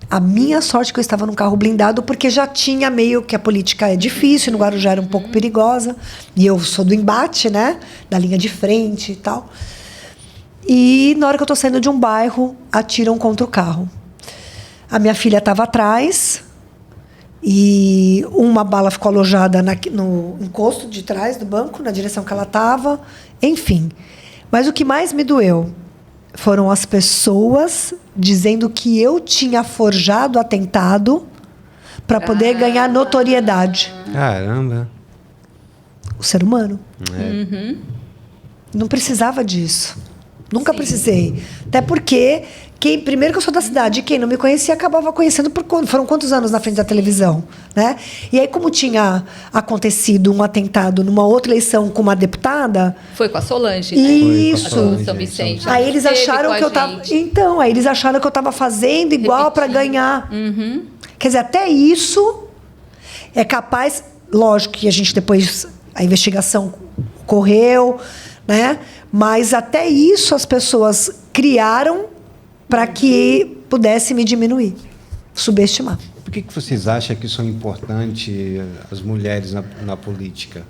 A minha sorte que eu estava num carro blindado, porque já tinha meio que a política é difícil, no Guarujá era um pouco perigosa. E eu sou do embate, né? Da linha de frente e tal. E na hora que eu estou saindo de um bairro, atiram contra o carro. A minha filha estava atrás... E uma bala ficou alojada no encosto de trás do banco, na direção que ela estava. Enfim. Mas o que mais me doeu foram as pessoas dizendo que eu tinha forjado o atentado para poder ganhar notoriedade. Caramba. O ser humano. Não precisava disso. Nunca precisei. Até porque... primeiro que eu sou da cidade, quem não me conhecia acabava conhecendo foram quantos anos na frente da televisão, né? E aí, como tinha acontecido um atentado numa outra eleição com uma deputada... Foi com a Solange, né? Isso. São Vicente. Aí eles acharam que eu estava... Então, aí eles acharam que eu estava fazendo igual para ganhar. Quer dizer, até isso é capaz... Lógico que a gente depois... A investigação correu, né? Mas até isso as pessoas criaram... para que pudesse me diminuir, subestimar. Por que vocês acham que são importantes as mulheres na política?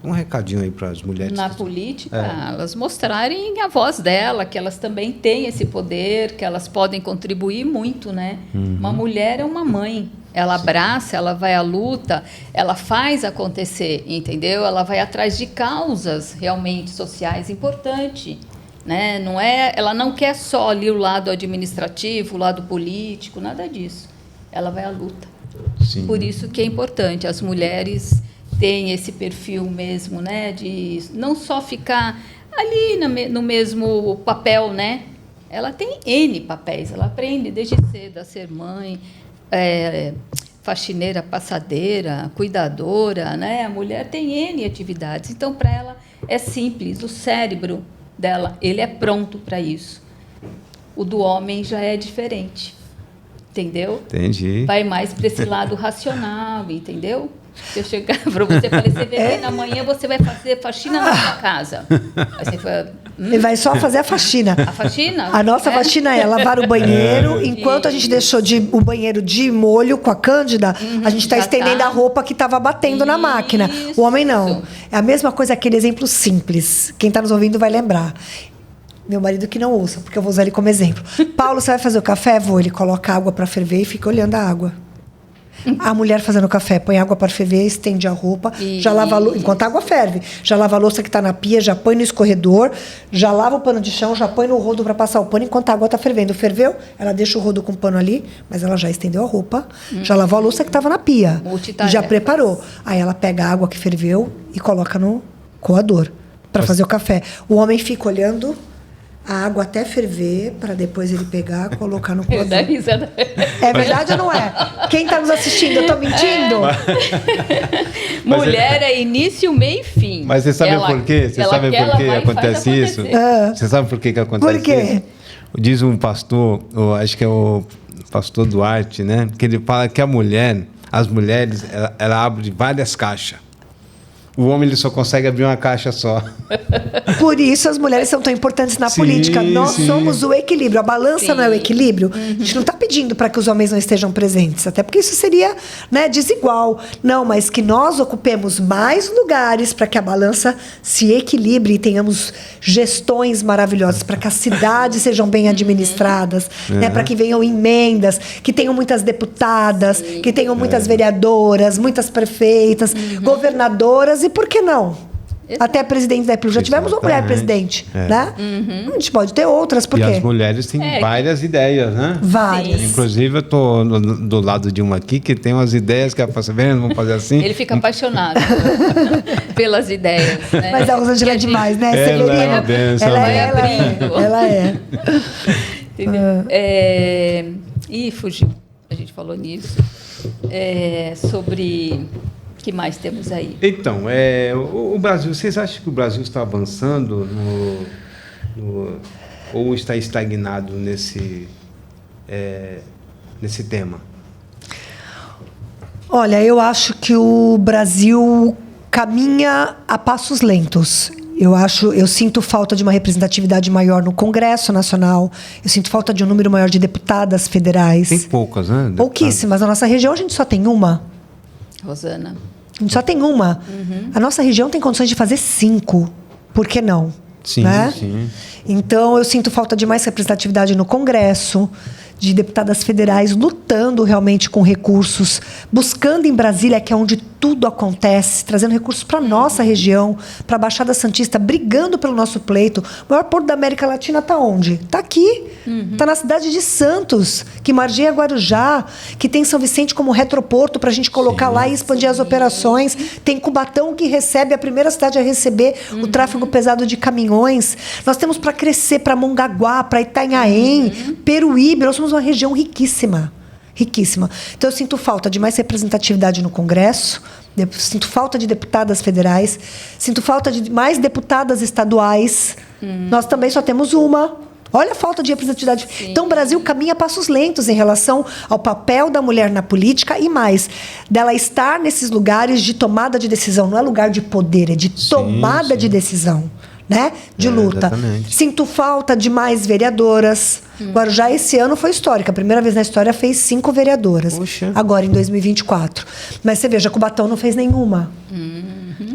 Um recadinho aí para as mulheres. Na política, elas mostrarem a voz dela, que elas também têm esse poder, que elas podem contribuir muito, né? Uma mulher é uma mãe. Ela abraça, ela vai à luta, ela faz acontecer, entendeu? Ela vai atrás de causas realmente sociais importantes. Né? Ela não quer só ali o lado administrativo, o lado político, nada disso. Ela vai à luta. Sim. Por isso que é importante as mulheres têm esse perfil mesmo, né? De não só ficar ali no mesmo papel, né? Ela tem N papéis, ela aprende desde cedo a ser mãe, faxineira, passadeira, cuidadora, né? A mulher tem N atividades, então para ela é simples, o cérebro dela, ele é pronto para isso. O do homem já é diferente, entendeu? Entendi. Vai mais para esse lado racional, entendeu? Se eu chegar para você e falar, você vem amanhã, você vai fazer faxina na sua casa. Aí você fala, Ele vai só fazer a faxina. a faxina? A nossa faxina é lavar o banheiro. Enquanto a gente deixou o banheiro de molho com a Cândida, a gente está já estendendo tá. a roupa que estava batendo na máquina. O homem não. É a mesma coisa, aquele exemplo simples. Quem está nos ouvindo vai lembrar. Meu marido que não ouça, porque eu vou usar ele como exemplo. Paulo, você vai fazer o café? Vou. Ele coloca a água para ferver e fica olhando a água. A mulher fazendo café, põe água para ferver, estende a roupa, já lava a louça, enquanto a água ferve, já lava a louça que está na pia, já põe no escorredor, já lava o pano de chão, já põe no rodo para passar o pano enquanto a água está fervendo. Ferveu, ela deixa o rodo com o pano ali, mas ela já estendeu a roupa, já lavou a louça que estava na pia, já preparou. Aí ela pega a água que ferveu e coloca no coador para fazer o café. O homem fica olhando a água até ferver, para depois ele pegar, colocar no coador. É verdade ou não é? Quem está nos assistindo, eu estou mentindo? Mulher é início, meio e fim. Mas você sabe por quê? Você sabe por que acontece isso? Você sabe por que acontece isso? Por quê? Diz um pastor, acho que é o pastor Duarte, né? Que ele fala que as mulheres, ela abre várias caixas. O homem ele só consegue abrir uma caixa só. Por isso as mulheres são tão importantes na política. Nós somos o equilíbrio. A balança não é o equilíbrio. A gente não está pedindo para que os homens não estejam presentes. Até porque isso seria, né, desigual. Não, mas que nós ocupemos mais lugares para que a balança se equilibre e tenhamos gestões maravilhosas, para que as cidades sejam bem administradas, né, para que venham emendas, que tenham muitas deputadas, que tenham muitas vereadoras, muitas prefeitas, governadoras. E por que não? Exato. Até presidente da República. Já tivemos uma mulher presidente, né? A gente pode ter outras, por quê? E as mulheres têm várias ideias, né? Várias. Sim. Inclusive, eu estou do lado de uma aqui que tem umas ideias que ela fala, vamos fazer assim. Ele fica apaixonado pelas ideias. Né? Mas a Rosângela é demais, né? Ela é uma benção. Ela é. Entendeu? Ih, fugiu. A gente falou nisso. Sobre... O que mais temos aí? Então, o Brasil, vocês acham que o Brasil está avançando ou está estagnado nesse tema? Olha, eu acho que o Brasil caminha a passos lentos. Eu sinto falta de uma representatividade maior no Congresso Nacional. Eu sinto falta de um número maior de deputadas federais. Tem poucas, né? Pouquíssimas. Na nossa região, a gente só tem uma. Rosana. A gente só tem uma. A nossa região tem condições de fazer 5. Por que não? Sim, né? sim. Então, eu sinto falta de mais representatividade no Congresso, de deputadas federais lutando realmente com recursos, buscando em Brasília, que é onde tudo acontece, trazendo recursos para a nossa região, para a Baixada Santista, brigando pelo nosso pleito. O maior porto da América Latina está onde? Está aqui. Está na cidade de Santos, que margeia Guarujá, que tem São Vicente como retroporto para a gente colocar lá e expandir as operações. Tem Cubatão, que recebe, a primeira cidade a receber o tráfego pesado de caminhões. Nós temos para crescer para Mongaguá, para Itanhaém, Peruíbe. Nós somos uma região riquíssima. Riquíssima. Então, eu sinto falta de mais representatividade no Congresso, sinto falta de deputadas federais, sinto falta de mais deputadas estaduais. Nós também só temos uma. Olha a falta de representatividade. Sim. Então, o Brasil caminha a passos lentos em relação ao papel da mulher na política e mais, dela estar nesses lugares de tomada de decisão. Não é lugar de poder, é de tomada de decisão. Né? De luta. Exatamente. Sinto falta de mais vereadoras. Guarujá, esse ano, foi histórica. A primeira vez na história fez 5 vereadoras. Poxa. Agora, em 2024. Mas você veja, Cubatão não fez nenhuma.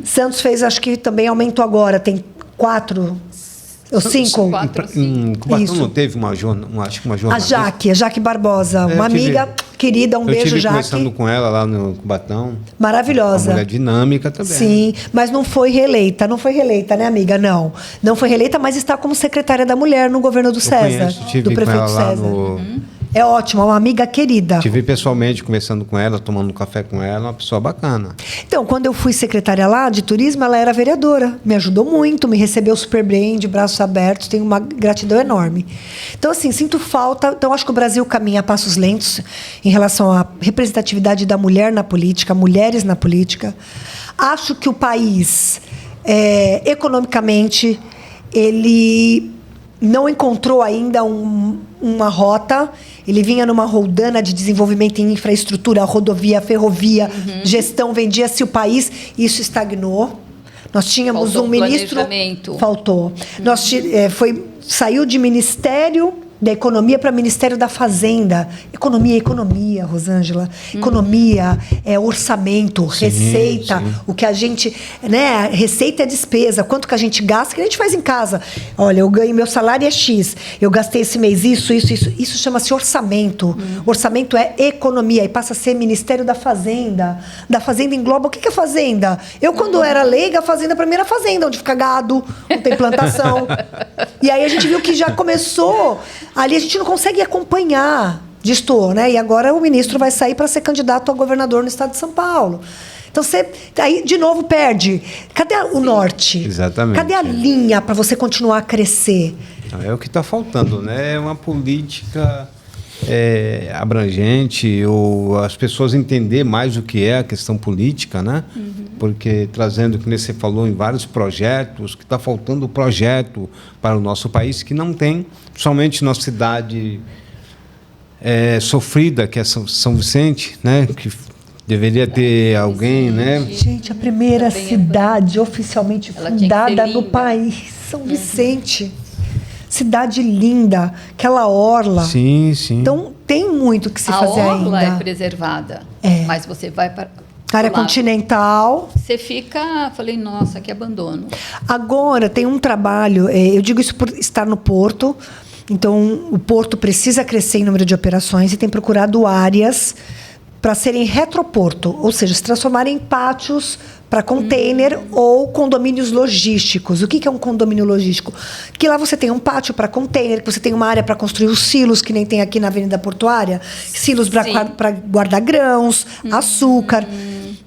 Santos fez, acho que também aumentou agora. Tem 4 ou 5. Em Cubatão não teve acho que uma jornalista. A Jaque Barbosa. Uma amiga querida, um beijo, Jaque. Eu estive conversando com ela lá no Cubatão. Maravilhosa. Uma mulher dinâmica também. Sim, mas não foi reeleita. Não foi reeleita, né, amiga? Não. Não foi reeleita, mas está como secretária da Mulher no governo do César. Tive do prefeito com ela César. lá É ótima, uma amiga querida. Te vi pessoalmente conversando com ela, tomando um café com ela, uma pessoa bacana. Então, quando eu fui secretária lá de turismo, ela era vereadora. Me ajudou muito, me recebeu super bem, de braços abertos. Tenho uma gratidão enorme. Então, assim, sinto falta. Então, acho que o Brasil caminha a passos lentos em relação à representatividade da mulher na política, mulheres na política. Acho que o país, economicamente, ele não encontrou ainda uma rota. Ele vinha numa roldana de desenvolvimento em infraestrutura, rodovia, ferrovia, gestão, vendia-se o país. Isso estagnou. Nós tínhamos um ministro... Faltou. Saiu de Ministério da Economia para Ministério da Fazenda. Economia, Rosângela. Economia, orçamento, receita. Sim. O que a gente... Né, receita é despesa. Quanto que a gente gasta, que a gente faz em casa. Olha, eu ganho, meu salário é X. Eu gastei esse mês isso. Isso chama-se orçamento. Orçamento é economia. E passa a ser Ministério da Fazenda. Da Fazenda engloba... O que é Fazenda? Eu, quando era leiga, a Fazenda para mim era fazenda, onde fica gado, não tem plantação. E aí a gente viu que já começou... Ali a gente não consegue acompanhar disto, né? E agora o ministro vai sair para ser candidato a governador no estado de São Paulo. Então você aí de novo perde. Cadê o norte? Exatamente. Cadê a linha para você continuar a crescer? É o que está faltando, né? É uma política abrangente, ou as pessoas entender mais o que é a questão política, né? Porque trazendo, como você falou, em vários projetos, que está faltando projeto para o nosso país, que não tem, somente na cidade sofrida, que é São Vicente, né? Que deveria ter alguém, né? Gente, a primeira cidade oficialmente fundada no país, São Vicente. Cidade linda, aquela orla. Sim, sim. Então, tem muito que se fazer ainda. A orla é preservada, mas você vai para... Área continental. Você fica... Falei, nossa, que abandono. Agora, tem um trabalho... eu digo isso por estar no Porto. Então, o Porto precisa crescer em número de operações e tem procurado áreas para serem retroporto, ou seja, se transformarem em pátios para container ou condomínios logísticos. O que é um condomínio logístico? Que lá você tem um pátio para container, que você tem uma área para construir os silos, que nem tem aqui na Avenida Portuária, silos para guardar grãos, açúcar.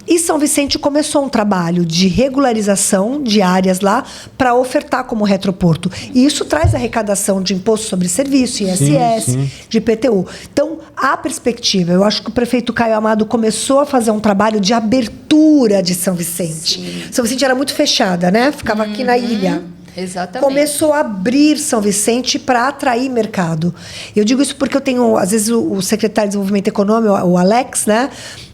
E São Vicente começou um trabalho de regularização de áreas lá para ofertar como retroporto. E isso traz arrecadação de imposto sobre serviço, ISS, de IPTU. Então, há perspectiva. Eu acho que o prefeito Caio Amado começou a fazer um trabalho de abertura de São Vicente. Sim. São Vicente era muito fechada, né? Ficava aqui na ilha. Exatamente. Começou a abrir São Vicente para atrair mercado. Eu digo isso porque eu tenho, às vezes, o secretário de Desenvolvimento Econômico, o Alex, né?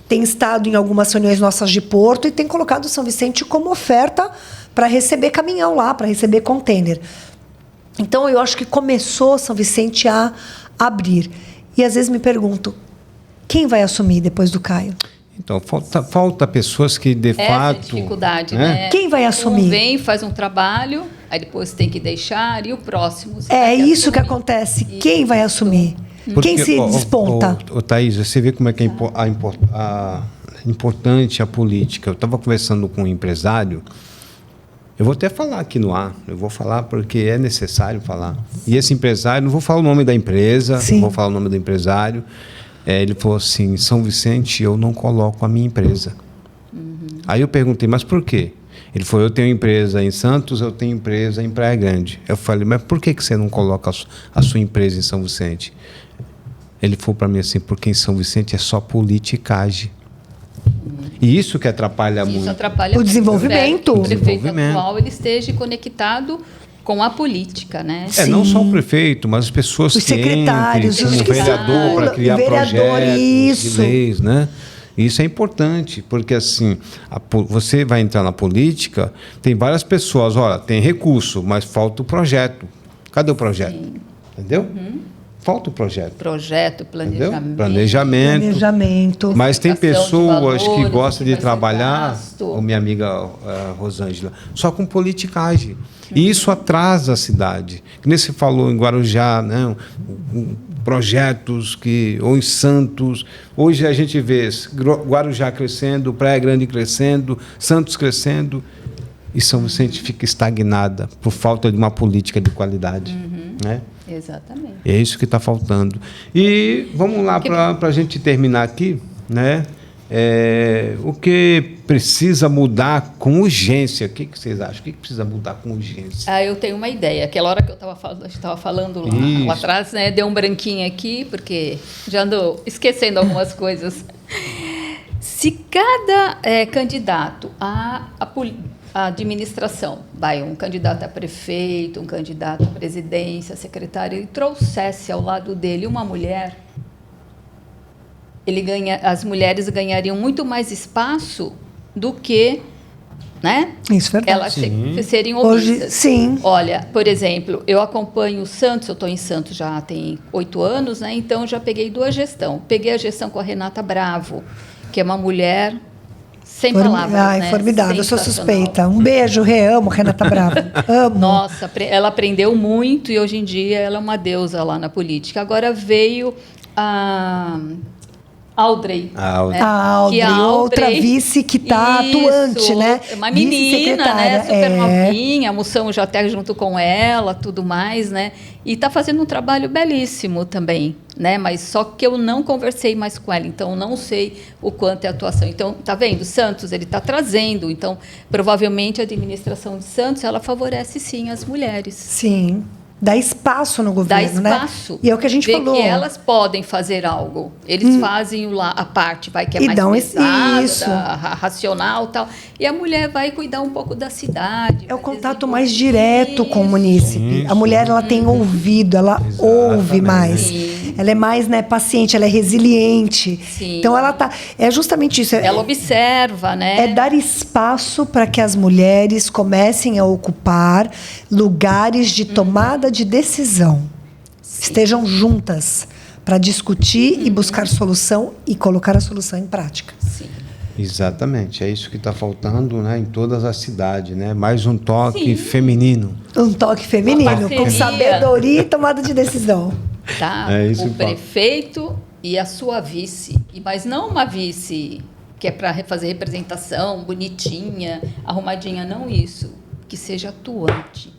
Tem estado em algumas reuniões nossas de Porto e tem colocado São Vicente como oferta para receber caminhão lá, para receber container. Então, eu acho que começou São Vicente a abrir. E, às vezes, me pergunto, quem vai assumir depois do Caio? Então, falta pessoas que, de fato... Essa dificuldade, né? Quem vai assumir? Vem, faz um trabalho, aí depois tem que deixar, e o próximo... É isso que acontece. Quem vai assumir? Porque, quem se desponta? Thaís, você vê como é que é importante a política. Eu estava conversando com um empresário, eu vou até falar aqui no ar, eu vou falar porque é necessário falar. E esse empresário, não vou falar o nome da empresa, não vou falar o nome do empresário, ele falou assim, São Vicente, eu não coloco a minha empresa. Aí eu perguntei, mas por quê? Ele falou, eu tenho empresa em Santos, eu tenho empresa em Praia Grande. Eu falei, mas por que você não coloca a sua empresa em São Vicente? Ele falou para mim assim, porque em São Vicente é só politicagem. E isso que atrapalha muito. Isso atrapalha o desenvolvimento. O prefeito atual ele esteja conectado com a política, né? Não só o prefeito, mas as pessoas os que secretários, entrem, como vereador para criar projetos de leis, né? Isso é importante, porque assim, você vai entrar na política, tem várias pessoas, olha, tem recurso, mas falta o projeto. Cadê o projeto? Sim. Entendeu? Falta o projeto. Planejamento. Mas tem pessoas que gostam de trabalhar, minha amiga Rosângela, só com politicagem. E isso atrasa a cidade. Que nem se falou em Guarujá, né? Projetos ou em Santos. Hoje a gente vê Guarujá crescendo, Praia Grande crescendo, Santos crescendo, e São Vicente fica estagnada por falta de uma política de qualidade. Né? Exatamente. É isso que está faltando. E vamos lá para a gente terminar aqui, né? O que precisa mudar com urgência? O que vocês acham? O que precisa mudar com urgência? Eu tenho uma ideia. Aquela hora que a gente estava falando lá atrás, né, deu um branquinho aqui, porque já ando esquecendo algumas coisas. Se cada candidato à administração, um candidato a prefeito, um candidato a presidência, secretário, ele trouxesse ao lado dele uma mulher, as mulheres ganhariam muito mais espaço do que, né? Isso é verdade. Elas seriam ouvidas. Hoje, sim. Olha, por exemplo, eu acompanho o Santos, eu estou em Santos já tem 8 anos, né? Então já peguei 2 gestões. Peguei a gestão com a Renata Bravo, que é uma mulher sem palavras, né? Formidável, eu sou suspeita. Um beijo, reamo, Renata Bravo. Amo. Nossa, ela aprendeu muito e hoje em dia ela é uma deusa lá na política. Agora veio a Audrey. Né? A Audrey, outra vice que está atuante, né? Uma menina, né? Super novinha, a Moção já até junto com ela, tudo mais, né? E está fazendo um trabalho belíssimo também, né? Mas só que eu não conversei mais com ela, então não sei o quanto é a atuação. Então, tá vendo? Santos, ele está trazendo. Então, provavelmente a administração de Santos, ela favorece sim as mulheres. Sim. Dá espaço no governo, né? Dá espaço. E é o que a gente falou. Que elas podem fazer algo. Eles fazem a parte que é mais pesada, racional e tal. E a mulher vai cuidar um pouco da cidade. É o contato mais direto com o munícipe. A mulher, ela tem ouvido, ela ouve mais. Sim. Ela é mais, né, paciente, ela é resiliente. Sim. Então, ela tá... É justamente isso. Ela observa, né? É dar espaço para que as mulheres comecem a ocupar lugares de tomada de decisão. Sim. Estejam juntas para discutir e buscar solução e colocar a solução em prática. Sim. Exatamente, é isso que está faltando, né, em todas as cidades, né? Mais um toque feminino. Um toque feminino, com sabedoria e tomada de decisão. Tá? O prefeito e a sua vice, mas não uma vice que é para fazer representação bonitinha, arrumadinha, não isso, que seja atuante.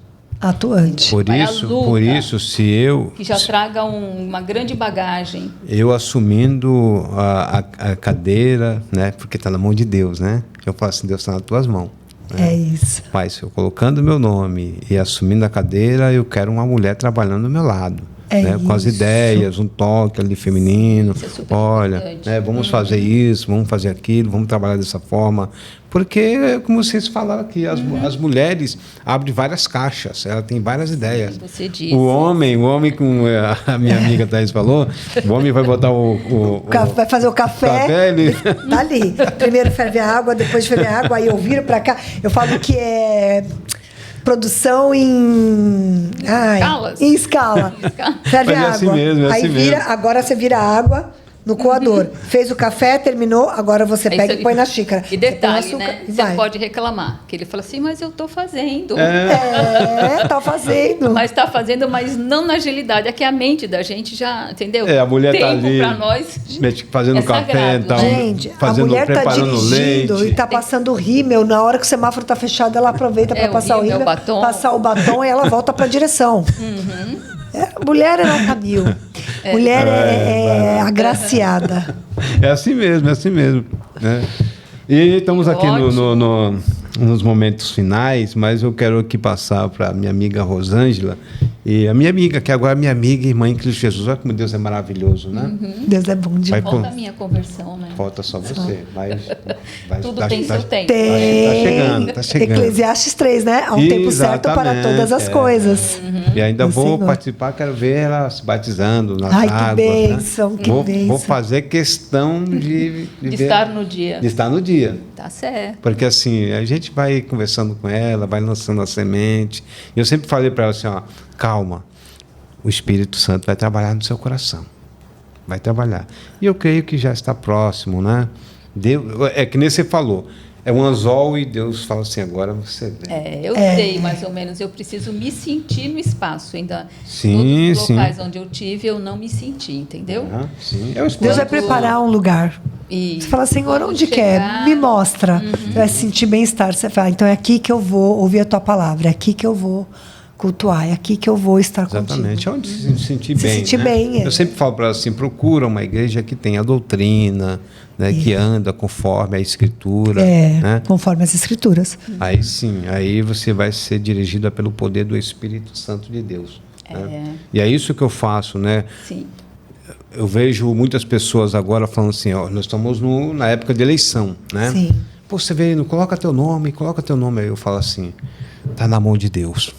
Por isso, se eu... Que já traga uma grande bagagem. Eu assumindo a cadeira, né? Porque está na mão de Deus, né? Eu falo assim, Deus está nas tuas mãos. Né? É isso. Mas eu colocando meu nome e assumindo a cadeira, eu quero uma mulher trabalhando do meu lado. Né, com as ideias, um toque ali feminino. Olha, né, vamos fazer isso, vamos fazer aquilo, vamos trabalhar dessa forma. Porque, como vocês falaram aqui, as mulheres abrem várias caixas, ela tem várias ideias. Você disse. O homem, como a minha amiga Thaís falou, o homem vai botar vai fazer o café. Ele... Tá ali. Primeiro ferve a água, depois ferve a água, aí eu viro para cá. Eu falo que é... produção em escala. Ferve a água. Assim mesmo, aí vira, agora você vira a água no coador. Fez o café, terminou, agora você pega e põe na xícara. E detalhe, né? Você pode reclamar. Que ele fala assim, mas eu estou fazendo. Tá fazendo. Mas está fazendo, mas não na agilidade. É que a mente da gente já, entendeu? A mulher está ali para nós, fazendo café e tal. Gente, fazendo, a mulher está dirigindo leite. e está passando o rímel. Na hora que o semáforo está fechado, ela aproveita para passar o rímel, passar o batom e ela volta para a direção. Mulher é nota 1000. Mulher é agraciada. É assim mesmo, né? E estamos aqui nos momentos finais, mas eu quero aqui passar para a minha amiga Rosângela. E a minha amiga, que agora é minha amiga e irmã em Cristo Jesus. Olha como Deus é maravilhoso, né? Deus é bom demais. Falta a minha conversão, né? Falta só você. Tudo tem seu tempo. Tá chegando. Eclesiastes 3, né? Há um tempo certo para todas as coisas. E ainda vou participar, quero ver ela se batizando nas águas. Que bênção, né? Que bênção. Vou fazer questão de estar no dia. De estar no dia. Tá certo. Porque assim, a gente vai conversando com ela, vai lançando a semente. E eu sempre falei para ela assim, calma, o Espírito Santo vai trabalhar no seu coração. Vai trabalhar. E eu creio que já está próximo, né? Deus, é que nem você falou, é um anzol e Deus fala assim, agora você vem. Eu sei, mais ou menos, eu preciso me sentir no espaço. Ainda sim, todos os locais onde eu tive, eu não me senti, entendeu? Sim. Deus vai preparar um lugar. E você fala, Senhor, onde quer? Me mostra. Você vai sentir bem-estar. Você fala, então é aqui que eu vou ouvir a tua palavra, é aqui que eu vou cultuar. É aqui que eu vou estar Exatamente, contigo. é onde se sentir Se bem. sentir né? bem, Eu sempre falo para ela assim, procura uma igreja que tenha doutrina, né, que anda conforme a Escritura. Né? Conforme as Escrituras. Aí sim, aí você vai ser dirigida pelo poder do Espírito Santo de Deus. Né? E é isso que eu faço, né? Sim. Eu vejo muitas pessoas agora falando assim, ó, nós estamos na época de eleição, né? Sim. Pô, Severino, coloca teu nome. Aí eu falo assim, tá na mão de Deus.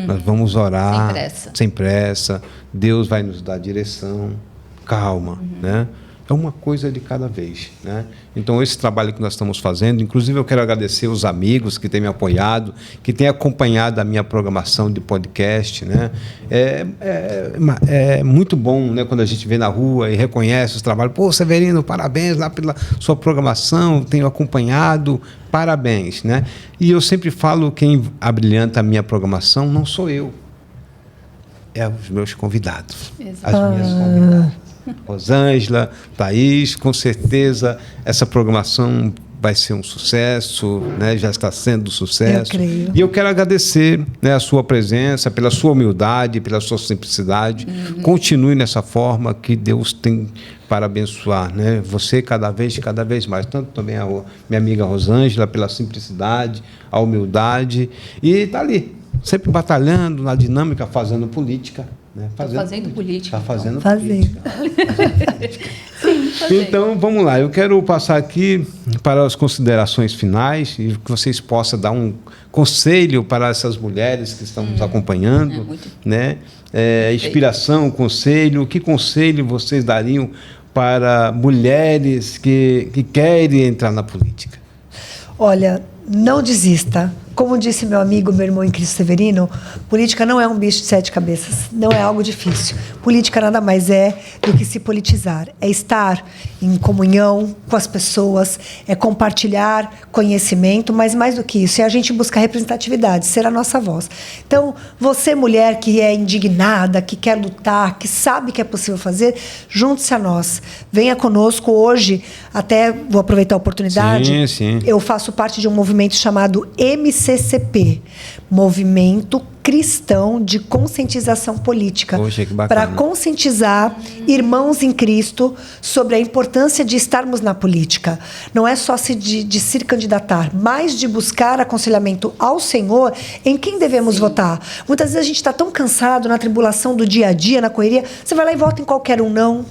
Nós vamos orar. Sem pressa. Deus vai nos dar direção. Calma, né? É uma coisa de cada vez, né? Então, esse trabalho que nós estamos fazendo, inclusive eu quero agradecer os amigos que têm me apoiado, que têm acompanhado a minha programação de podcast, né? É muito bom, né, quando a gente vê na rua e reconhece os trabalhos. Pô, Severino, parabéns lá pela sua programação, tenho acompanhado, parabéns, né? E eu sempre falo, quem abrilhanta a minha programação não sou eu, é os meus convidados, as minhas convidadas. Rosângela, Thaís, com certeza essa programação vai ser um sucesso, né? Já está sendo um sucesso. Eu creio. E eu quero agradecer, né, a sua presença, pela sua humildade, pela sua simplicidade. Continue nessa forma que Deus tem para abençoar, né? Você cada vez mais. Tanto também a minha amiga Rosângela, pela simplicidade, a humildade. E está ali, sempre batalhando na dinâmica, fazendo política. Né? Fazendo política. Está fazendo política. Sim, fazendo. Então, vamos lá. Eu quero passar aqui para as considerações finais e que vocês possam dar um conselho para essas mulheres que estão nos acompanhando. Né? Inspiração, conselho. Que conselho vocês dariam para mulheres que querem entrar na política? Olha, não desista. Como disse meu amigo, meu irmão em Cristo Severino, política não é um bicho de 7 cabeças, não é algo difícil. Política nada mais é do que se politizar. É estar em comunhão com as pessoas, é compartilhar conhecimento, mas mais do que isso, é a gente buscar representatividade, ser a nossa voz. Então, você, mulher que é indignada, que quer lutar, que sabe que é possível fazer, junte-se a nós. Venha conosco hoje, até vou aproveitar a oportunidade. Sim. Eu faço parte de um movimento chamado MCCP, Movimento Cristão de Conscientização Política, para conscientizar irmãos em Cristo sobre a importância de estarmos na política. Não é só de se candidatar, mas de buscar aconselhamento ao Senhor em quem devemos votar. Muitas vezes a gente está tão cansado na tribulação do dia a dia, na correria, você vai lá e vota em qualquer um, não.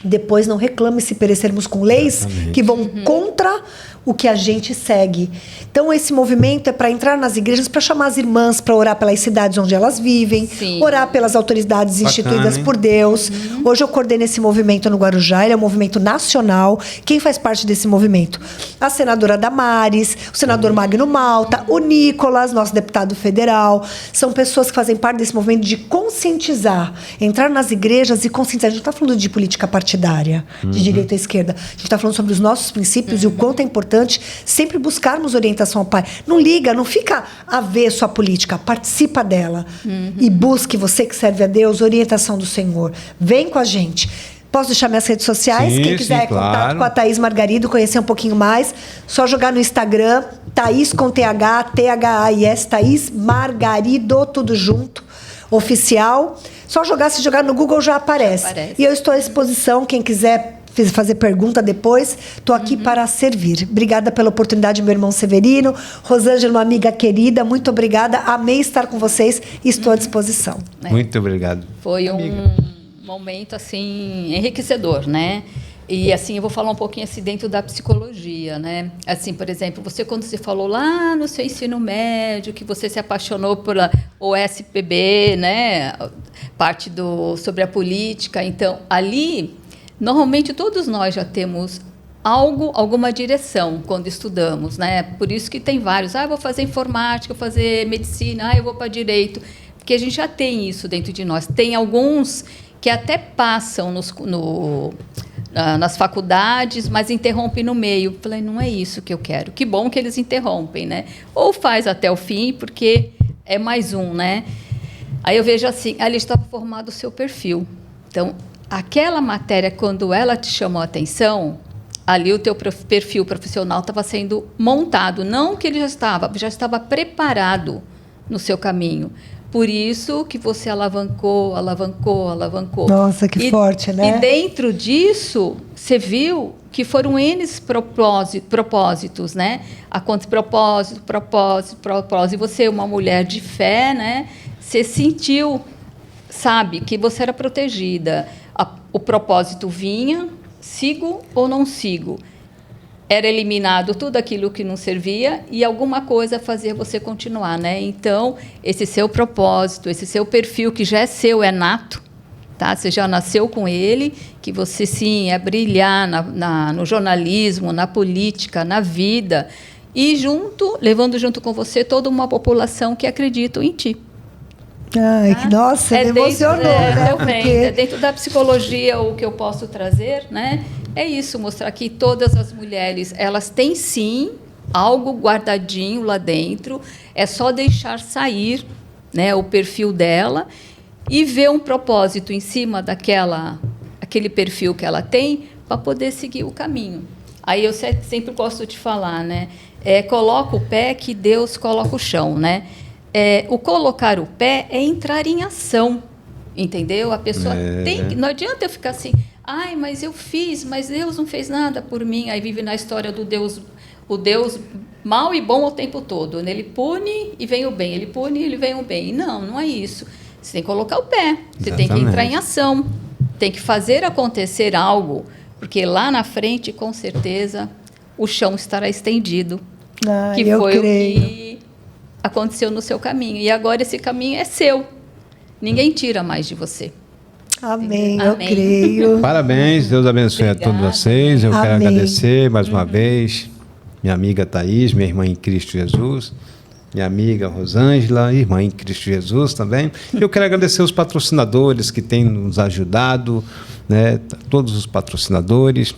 Depois não reclame se perecermos com leis que vão contra o que a gente segue. Então, esse movimento é para entrar nas igrejas, para chamar as irmãs, para orar pelas cidades onde elas vivem, orar pelas autoridades instituídas por Deus. Hoje eu coordeno esse movimento no Guarujá, ele é um movimento nacional. Quem faz parte desse movimento? A senadora Damares, o senador Magno Malta, o Nicolas, nosso deputado federal. São pessoas que fazem parte desse movimento de conscientizar, entrar nas igrejas e conscientizar. A gente não está falando de política partidária, de direita ou esquerda. A gente está falando sobre os nossos princípios e o quanto é importante sempre buscarmos orientação ao Pai. Não liga, não fica avesso à política, participa dela. E busque, você que serve a Deus, orientação do Senhor. Vem com a gente. Posso deixar minhas redes sociais? Quem quiser contato com a Thaís Margarido, conhecer um pouquinho mais, só jogar no Instagram, Thaís com TH, THAIS, Thaís Margarido, tudo junto, oficial. Só jogar, se jogar no Google já aparece. E eu estou à disposição, quem quiser fazer pergunta depois, estou aqui para servir. Obrigada pela oportunidade, meu irmão Severino. Rosângela, uma amiga querida, muito obrigada. Amei estar com vocês e estou à disposição. Muito obrigado. Foi um momento, assim, enriquecedor, né? E, assim, eu vou falar um pouquinho, assim, dentro da psicologia, né? Assim, por exemplo, você, quando se falou lá no seu ensino médio, que você se apaixonou pela OSPB, né? Parte sobre a política. Então, ali, normalmente, todos nós já temos alguma direção quando estudamos, né? Por isso que tem vários. Eu vou fazer informática, vou fazer medicina, eu vou para direito. Porque a gente já tem isso dentro de nós. Tem alguns que até passam nas faculdades, mas interrompem no meio. Falei, não é isso que eu quero. Que bom que eles interrompem, né? Ou faz até o fim, porque é mais um, né? Aí eu vejo assim, ali estava formado o seu perfil. Então, aquela matéria, quando ela te chamou a atenção, ali o teu perfil profissional estava sendo montado. Não que ele já estava preparado no seu caminho. Por isso que você alavancou. Nossa, que forte, né? E dentro disso, você viu que foram N propósitos, né? A quantos propósito. E você é uma mulher de fé, né? Você sentiu, sabe, que você era protegida. O propósito vinha, sigo ou não sigo. Era eliminado tudo aquilo que não servia e alguma coisa fazia você continuar, né? Então, esse seu propósito, esse seu perfil que já é seu, é nato, tá? Você já nasceu com ele, que você, sim, é brilhar no jornalismo, na política, na vida, e levando junto com você toda uma população que acredita em ti. Ai, tá? Nossa, me emocionou, né? Porque... dentro da psicologia, o que eu posso trazer, né? É isso, mostrar que todas as mulheres, elas têm, sim, algo guardadinho lá dentro, é só deixar sair, né, o perfil dela e ver um propósito em cima aquele perfil que ela tem para poder seguir o caminho. Aí eu sempre gosto de falar, né? Coloca o pé que Deus coloca o chão, né? O colocar o pé é entrar em ação, entendeu? A pessoa tem... Não adianta eu ficar assim... Ai, mas eu fiz, mas Deus não fez nada por mim. Aí vive na história do Deus, o Deus mau e bom o tempo todo. Ele pune e vem o bem, ele pune e vem o bem. Não é isso. Você tem que colocar o pé, você tem que entrar em ação, tem que fazer acontecer algo, porque lá na frente, com certeza, o chão estará estendido. Que foi o que aconteceu no seu caminho. E agora esse caminho é seu. Ninguém tira mais de você. Amém, eu creio. Parabéns, Deus abençoe a todos vocês. Eu quero agradecer mais uma vez minha amiga Thaís, minha irmã em Cristo Jesus, minha amiga Rosângela, irmã em Cristo Jesus também. Eu quero agradecer os patrocinadores que têm nos ajudado, né? Todos os patrocinadores.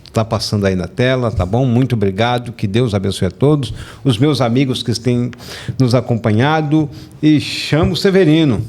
Está passando aí na tela, tá bom? Muito obrigado, que Deus abençoe a todos. Os meus amigos que têm nos acompanhado, e chamo Severino.